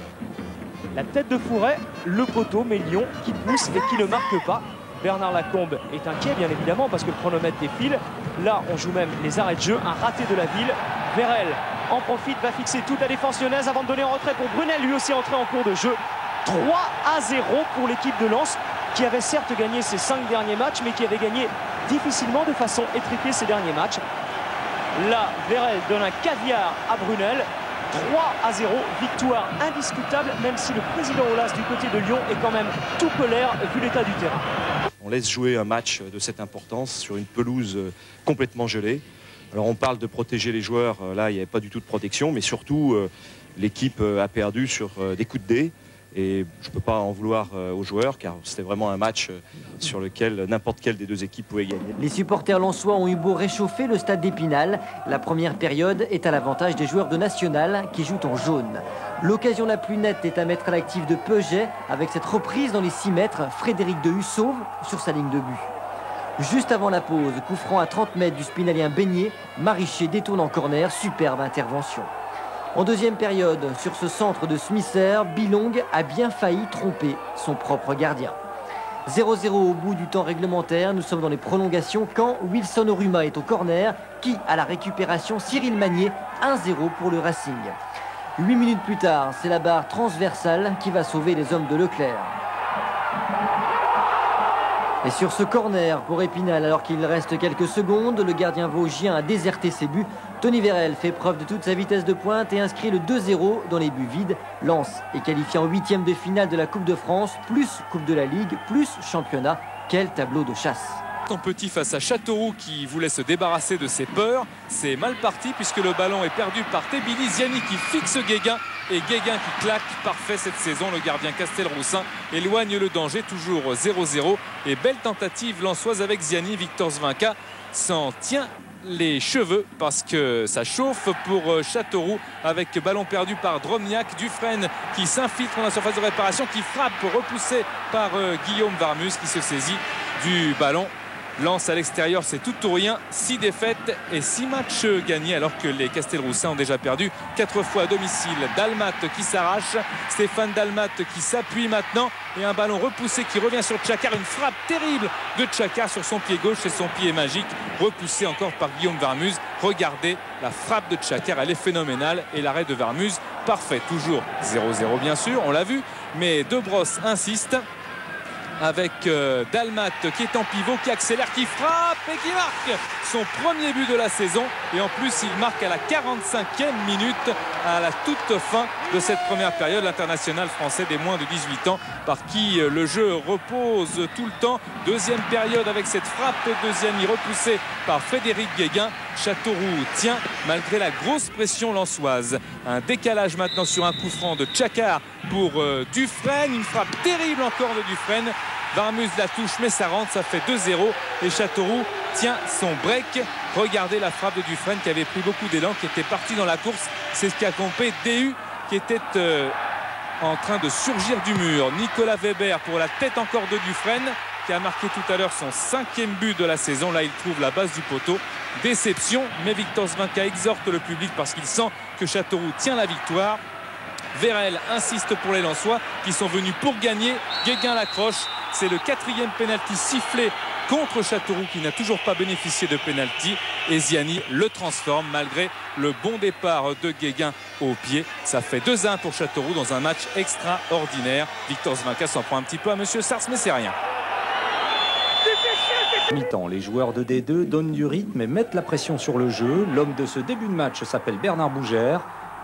La tête de Fouret, le poteau, mais Lyon qui pousse et qui ne marque pas. Bernard Lacombe est inquiet bien évidemment parce que le chronomètre défile. Là on joue même les arrêts de jeu, un raté de la ville. Vérel en profite, va fixer toute la défense lyonnaise avant de donner en retrait pour Brunel, lui aussi entré en cours de jeu. 3-0 pour l'équipe de Lens qui avait certes gagné ses 5 derniers matchs mais qui avait gagné difficilement de façon étriquée ces derniers matchs. Là, Vérel donne un caviar à Brunel. 3-0, victoire indiscutable même si le président Aulas du côté de Lyon est quand même tout colère vu l'état du terrain. On laisse jouer un match de cette importance sur une pelouse complètement gelée. Alors on parle de protéger les joueurs, là il n'y avait pas du tout de protection mais surtout l'équipe a perdu sur des coups de dé. Et je ne peux pas en vouloir aux joueurs car c'était vraiment un match sur lequel n'importe quelle des deux équipes pouvait gagner. Les supporters lensois ont eu beau réchauffer le stade d'Épinal. La première période est à l'avantage des joueurs de National qui jouent en jaune. L'occasion la plus nette est à mettre à l'actif de Peuget avec cette reprise dans les 6 mètres. Frédéric Dehu sauve sur sa ligne de but. Juste avant la pause, coup franc à 30 mètres du Spinalien Beignet. Mariché détourne en corner, superbe intervention. En deuxième période, sur ce centre de Smisser, Bilong a bien failli tromper son propre gardien. 0-0 au bout du temps réglementaire, nous sommes dans les prolongations quand Wilson Oruma est au corner, qui à la récupération Cyril Magnier, 1-0 pour le Racing. 8 minutes plus tard, c'est la barre transversale qui va sauver les hommes de Leclerc. Et sur ce corner pour Épinal, alors qu'il reste quelques secondes, le gardien vosgien a déserté ses buts. Tony Vérel fait preuve de toute sa vitesse de pointe et inscrit le 2-0 dans les buts vides. Lens est qualifié en 8e de finale de la Coupe de France, plus Coupe de la Ligue, plus championnat. Quel tableau de chasse! Petit face à Châteauroux qui voulait se débarrasser de ses peurs. C'est mal parti puisque le ballon est perdu par Tebili. Ziani qui fixe Guéguin et Guéguin qui claque. Parfait cette saison. Le gardien Castelroussin éloigne le danger. Toujours 0-0 et belle tentative lensoise avec Ziani. Victor Zvinka s'en tient les cheveux parce que ça chauffe pour Châteauroux avec ballon perdu par Drobniak. Dufresne qui s'infiltre dans la surface de réparation, qui frappe repoussé par Guillaume Varmus qui se saisit du ballon. Lens à l'extérieur, c'est tout ou rien. 6 défaites et 6 matchs gagnés alors que les Castelroussins ont déjà perdu 4 fois à domicile. Dalmat qui s'arrache, Stéphane Dalmat qui s'appuie maintenant et un ballon repoussé qui revient sur Tchakar. Une frappe terrible de Tchakar sur son pied gauche et son pied magique, repoussé encore par Guillaume Varmus. Regardez la frappe de Tchakar, elle est phénoménale et l'arrêt de Varmus parfait. Toujours 0-0 bien sûr, on l'a vu, mais De Brosse insiste avec Dalmat qui est en pivot, qui accélère, qui frappe et qui marque son premier but de la saison. Et en plus il marque à la 45e minute, à la toute fin de cette première période. L'international français des moins de 18 ans par qui le jeu repose tout le temps. Deuxième période avec cette frappe de Ziani repoussée par Frédéric Guéguin. Châteauroux tient malgré la grosse pression lensoise. Un décalage maintenant sur un coup franc de Tchakar pour Dufresne. Une frappe terrible encore de Dufresne. Varmus la touche mais ça rentre, ça fait 2-0 et Châteauroux tient son break. Regardez la frappe de Dufresne qui avait pris beaucoup d'élan, qui était parti dans la course. C'est ce qui a compté DU qui était en train de surgir du mur. Nicolas Weber pour la tête encore de Dufresne, qui a marqué tout à l'heure son 5e but de la saison. Là, il trouve la base du poteau. Déception, mais Victor Zvinka exhorte le public parce qu'il sent que Châteauroux tient la victoire. Vérel insiste pour les Lensois qui sont venus pour gagner. Guéguin l'accroche. C'est le 4e pénalty sifflé contre Châteauroux qui n'a toujours pas bénéficié de pénalty. Et Ziani le transforme malgré le bon départ de Guéguin au pied. Ça fait 2-1 pour Châteauroux dans un match extraordinaire. Victor Zvinka s'en prend un petit peu à Monsieur Sars, mais c'est rien. Mi-temps, les joueurs de D2 donnent du rythme et mettent la pression sur le jeu. L'homme de ce début de match s'appelle Bernard Bougère.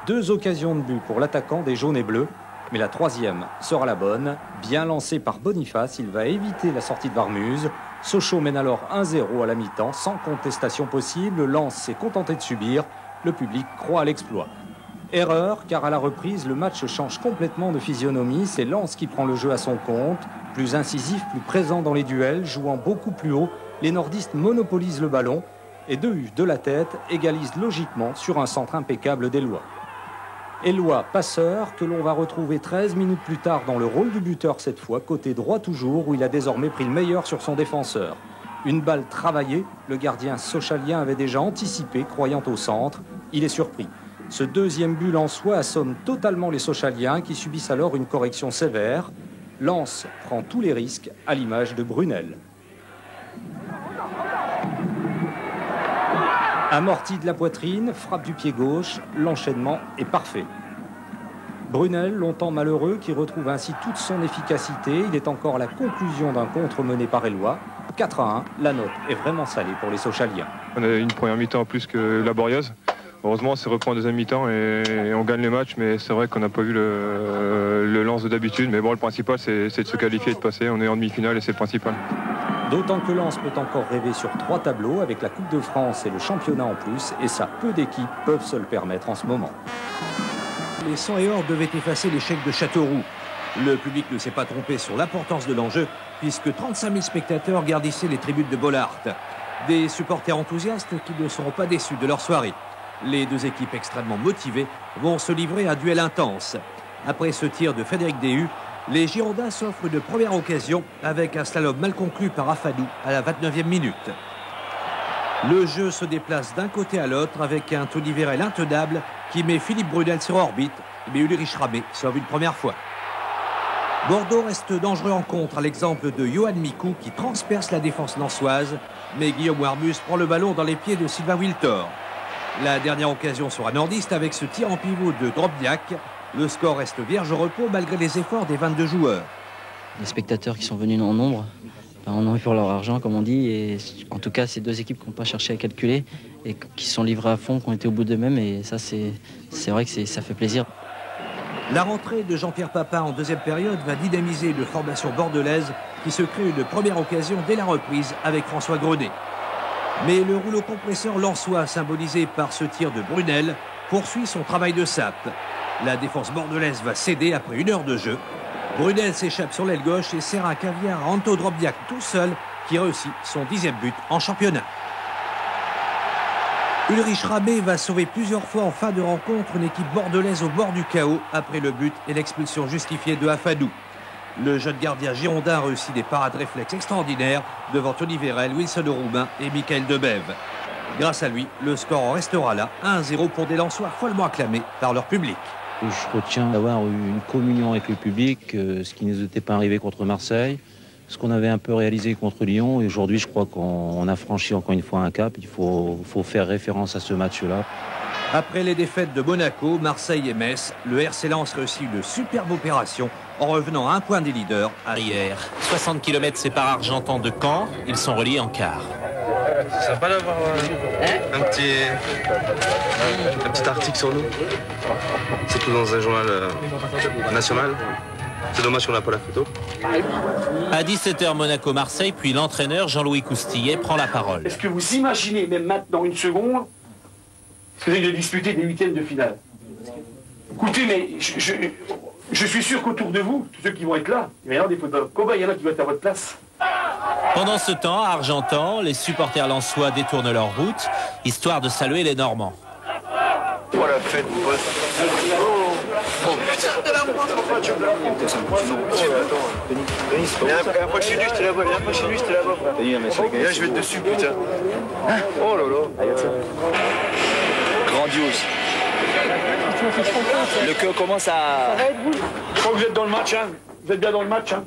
2 occasions de but pour l'attaquant des jaunes et bleus. Mais la 3e sera la bonne. Bien lancé par Boniface, il va éviter la sortie de Varmuse. Sochaux mène alors 1-0 à la mi-temps, sans contestation possible. Lens s'est contenté de subir. Le public croit à l'exploit. Erreur, car à la reprise, le match change complètement de physionomie. C'est Lens qui prend le jeu à son compte. Plus incisif, plus présent dans les duels, jouant beaucoup plus haut. Les nordistes monopolisent le ballon. Et Dehu, de la tête, égalise logiquement sur un centre impeccable d'Eloi. Eloi, passeur, que l'on va retrouver 13 minutes plus tard dans le rôle du buteur cette fois, côté droit toujours, où il a désormais pris le meilleur sur son défenseur. Une balle travaillée, le gardien sochalien avait déjà anticipé, croyant au centre. Il est surpris. Ce 2e but lensois assomme totalement les Sochaliens qui subissent alors une correction sévère. Lens prend tous les risques à l'image de Brunel. Amorti de la poitrine, frappe du pied gauche, l'enchaînement est parfait. Brunel, longtemps malheureux, qui retrouve ainsi toute son efficacité. Il est encore la conclusion d'un contre mené par Eloi. 4-1, la note est vraiment salée pour les Sochaliens. On a une première mi-temps en plus que laborieuse. Heureusement, on s'est repris en deuxième mi-temps et on gagne les matchs, mais c'est vrai qu'on n'a pas vu le lance de d'habitude. Mais bon, le principal, c'est de se qualifier et de passer. On est en demi-finale et c'est le principal. D'autant que Lens peut encore rêver sur 3 tableaux avec la Coupe de France et le championnat en plus. Et ça, peu d'équipes peuvent se le permettre en ce moment. Les 100 et or devaient effacer l'échec de Châteauroux. Le public ne s'est pas trompé sur l'importance de l'enjeu, puisque 35 000 spectateurs gardissaient les tribunes de Bollaert. Des supporters enthousiastes qui ne seront pas déçus de leur soirée. Les 2 équipes extrêmement motivées vont se livrer à un duel intense. Après ce tir de Frédéric Déhu, les Girondins s'offrent de première occasion avec un slalom mal conclu par Afadou à la 29e minute. Le jeu se déplace d'un côté à l'autre avec un Tony Vérel intenable qui met Philippe Brunel sur orbite, mais Ulrich Ramé sauve une première fois. Bordeaux reste dangereux en contre, à l'exemple de Johan Mikou qui transperce la défense nansoise, mais Guillaume Warmus prend le ballon dans les pieds de Sylvain Wiltor. La dernière occasion sera nordiste avec ce tir en pivot de Drobniak. Le score reste vierge au repos malgré les efforts des 22 joueurs. Les spectateurs qui sont venus en nombre en ont eu pour leur argent, comme on dit. Et en tout cas, ces 2 équipes qui n'ont pas cherché à calculer et qui sont livrées à fond, qui ont été au bout d'eux-mêmes. Et ça, c'est vrai que ça fait plaisir. La rentrée de Jean-Pierre Papin en 2e période va dynamiser une formation bordelaise qui se crée une première occasion dès la reprise avec François Grenet. Mais le rouleau compresseur lensois, symbolisé par ce tir de Brunel, poursuit son travail de sape. La défense bordelaise va céder après 1 heure de jeu. Brunel s'échappe sur l'aile gauche et sert un caviar à Anto Drobniak tout seul, qui réussit son 10e but en championnat. Ulrich Ramé va sauver plusieurs fois en fin de rencontre une équipe bordelaise au bord du chaos après le but et l'expulsion justifiée de Afadou. Le jeune gardien girondin réussit des parades réflexes extraordinaires devant Tony Vérel, Wilson Roumain et Michael Debève. Grâce à lui, le score en restera là, 1-0 pour des Lensois follement acclamés par leur public. Je retiens d'avoir eu une communion avec le public, ce qui ne nous était pas arrivé contre Marseille, ce qu'on avait un peu réalisé contre Lyon. Et aujourd'hui, je crois qu'on a franchi encore une fois un cap. Il faut faire référence à ce match-là. Après les défaites de Monaco, Marseille et Metz, le RC Lens réussit une superbe opération en revenant à 1 point des leaders. Hier, 60 km séparent Argentan de Caen. Ils sont reliés en quart. C'est sympa d'avoir un petit article sur nous. C'est tout dans un journal national. C'est dommage qu'on n'a pas la photo. À 17h, Monaco-Marseille, puis l'entraîneur Jean-Louis Coustillet prend la parole. Est-ce que vous imaginez, même maintenant, une seconde, ce que c'est de disputer des 8e de finale? Écoutez, mais je suis sûr qu'autour de vous, tous ceux qui vont être là, il va y avoir des photos. Combien il y en a qui vont être à votre place? Pendant ce temps, à Argentan, les supporters lensois détournent leur route, histoire de saluer les Normands. Oh la fête, mon pote. Oh putain. La dernière fois que je suis venu, j'étais là-bas. Là, je vais être dessus, putain. Oh là là. Grandiose. Le cœur commence à... Je crois que vous êtes dans le match, hein. Vous êtes bien dans le match, hein.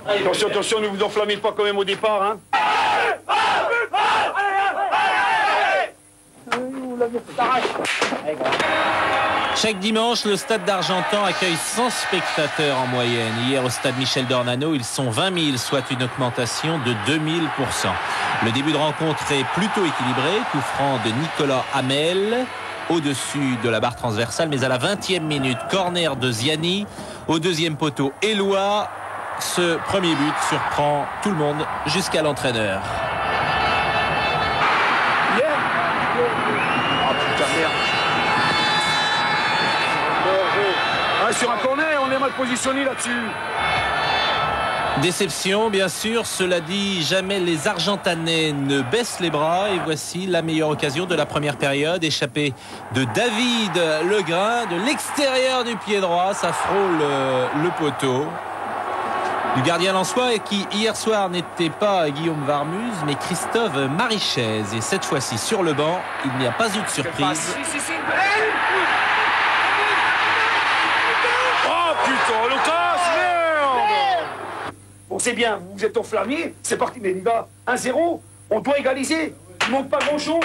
Attention, attention, ne vous enflammez pas quand même au départ, hein. Chaque dimanche, le stade d'Argentan accueille 100 spectateurs en moyenne. Hier, au stade Michel Dornano, ils sont 20 000, soit une augmentation de 2000%. Le début de rencontre est plutôt équilibré. Coup franc de Nicolas Hamel au-dessus de la barre transversale, mais à la 20e minute, corner de Ziani au deuxième poteau. Éloi, ce premier but surprend tout le monde jusqu'à l'entraîneur. Ah putain, merde. Ah, sur un corner, on est mal positionné là-dessus. Déception, bien sûr. Cela dit, jamais les Argentanais ne baissent les bras. Et voici la meilleure occasion de la première période. Échappée de David Legrain de l'extérieur du pied droit. Ça frôle le poteau du gardien lensois et qui hier soir n'était pas Guillaume Varmuz mais Christophe Marichez. Et cette fois-ci sur le banc, il n'y a pas eu de surprise. Oh putain, le casse, merde. Bon, c'est bien, vous vous êtes enflammés, c'est parti, mais les gars, 1-0, on doit égaliser, il manque pas grand-chose.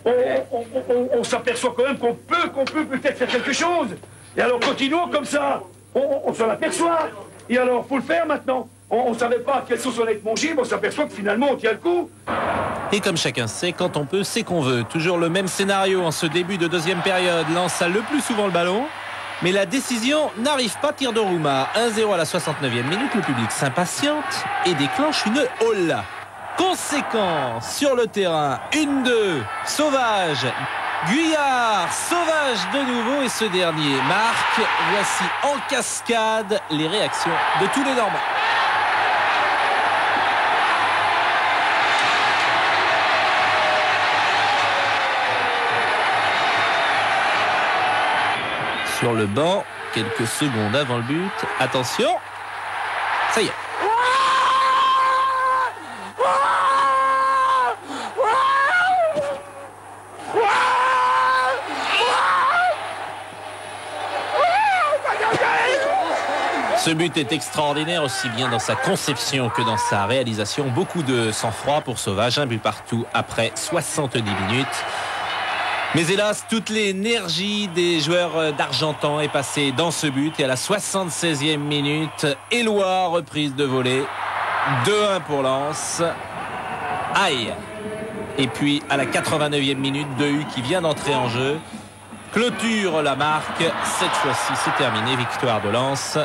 On s'aperçoit quand même qu'on peut peut-être faire quelque chose. Et alors continuons comme ça, on s'en aperçoit. Et alors, faut le faire maintenant. On ne savait pas quelle sauce on allait manger, mais on s'aperçoit que finalement on tient le coup. Et comme chacun sait, quand on peut, c'est qu'on veut. Toujours le même scénario en ce début de deuxième période. Lens a le plus souvent le ballon. Mais la décision n'arrive pas. Tir de Rouma. 1-0 à la 69e minute. Le public s'impatiente et déclenche une holla. Conséquence sur le terrain. 1-2. Sauvage. Guyard. Sauvage de nouveau. Et ce dernier marque. Voici en cascade les réactions de tous les Normands. Sur le banc, quelques secondes avant le but. Attention, ça y est. Ce but est extraordinaire aussi bien dans sa conception que dans sa réalisation. Beaucoup de sang-froid pour Sauvage, un but partout après 70 minutes. Mais hélas, toute l'énergie des joueurs d'Argentan est passée dans ce but. Et à la 76e minute, Éloi, reprise de volée. 2-1 pour Lens. Aïe. Et puis à la 89e minute, Dehu qui vient d'entrer en jeu clôture la marque. Cette fois-ci, c'est terminé. Victoire de Lens.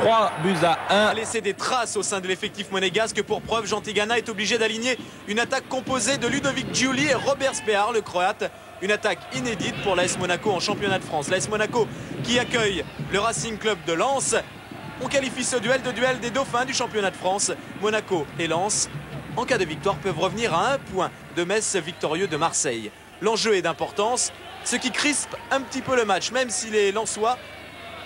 3-1. A laissé des traces au sein de l'effectif monégasque. Pour preuve, Jean Tigana est obligé d'aligner une attaque composée de Ludovic Giuli et Robert Spehar, le Croate. Une attaque inédite pour l'AS Monaco en championnat de France. L'AS Monaco qui accueille le Racing Club de Lens. On qualifie ce duel de duel des dauphins du championnat de France. Monaco et Lens, en cas de victoire, peuvent revenir à 1 point de Metz victorieux de Marseille. L'enjeu est d'importance, ce qui crispe un petit peu le match, même si les Lensois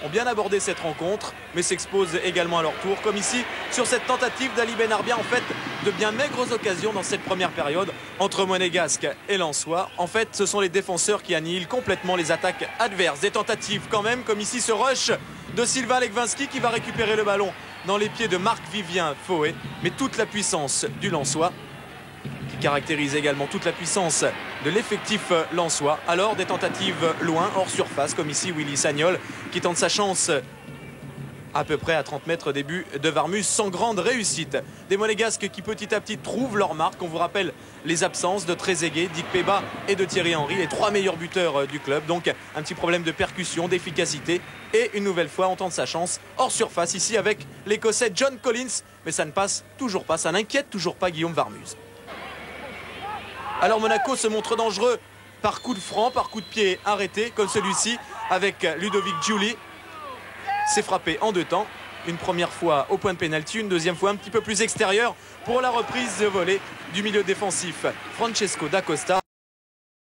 ont bien abordé cette rencontre, mais s'exposent également à leur tour, comme ici sur cette tentative d'Ali Benarbia, en fait de bien maigres occasions dans cette première période entre Monégasque et Lensois. En fait, ce sont les défenseurs qui annihilent complètement les attaques adverses. Des tentatives quand même, comme ici ce rush de Silva Legvinski qui va récupérer le ballon dans les pieds de Marc-Vivien Foé, mais toute la puissance du Lensois qui caractérise également toute la puissance de l'effectif lensois. Alors des tentatives loin, hors surface, comme ici Willy Sagnol qui tente sa chance à peu près à 30 mètres des buts de Varmus sans grande réussite. Des Monégasques qui petit à petit trouvent leur marque. On vous rappelle les absences de Trezeguet, Dick Peba et de Thierry Henry, les 3 meilleurs buteurs du club. Donc un petit problème de percussion, d'efficacité. Et une nouvelle fois, on tente sa chance hors surface ici avec l'Écossais John Collins. Mais ça ne passe toujours pas, ça n'inquiète toujours pas Guillaume Varmus. Alors Monaco se montre dangereux par coup de franc, par coup de pied arrêté, comme celui-ci avec Ludovic Giuli. C'est frappé en 2 temps. Une première fois au point de pénalty, une deuxième fois un petit peu plus extérieure pour la reprise de volée du milieu défensif Francesco da Costa.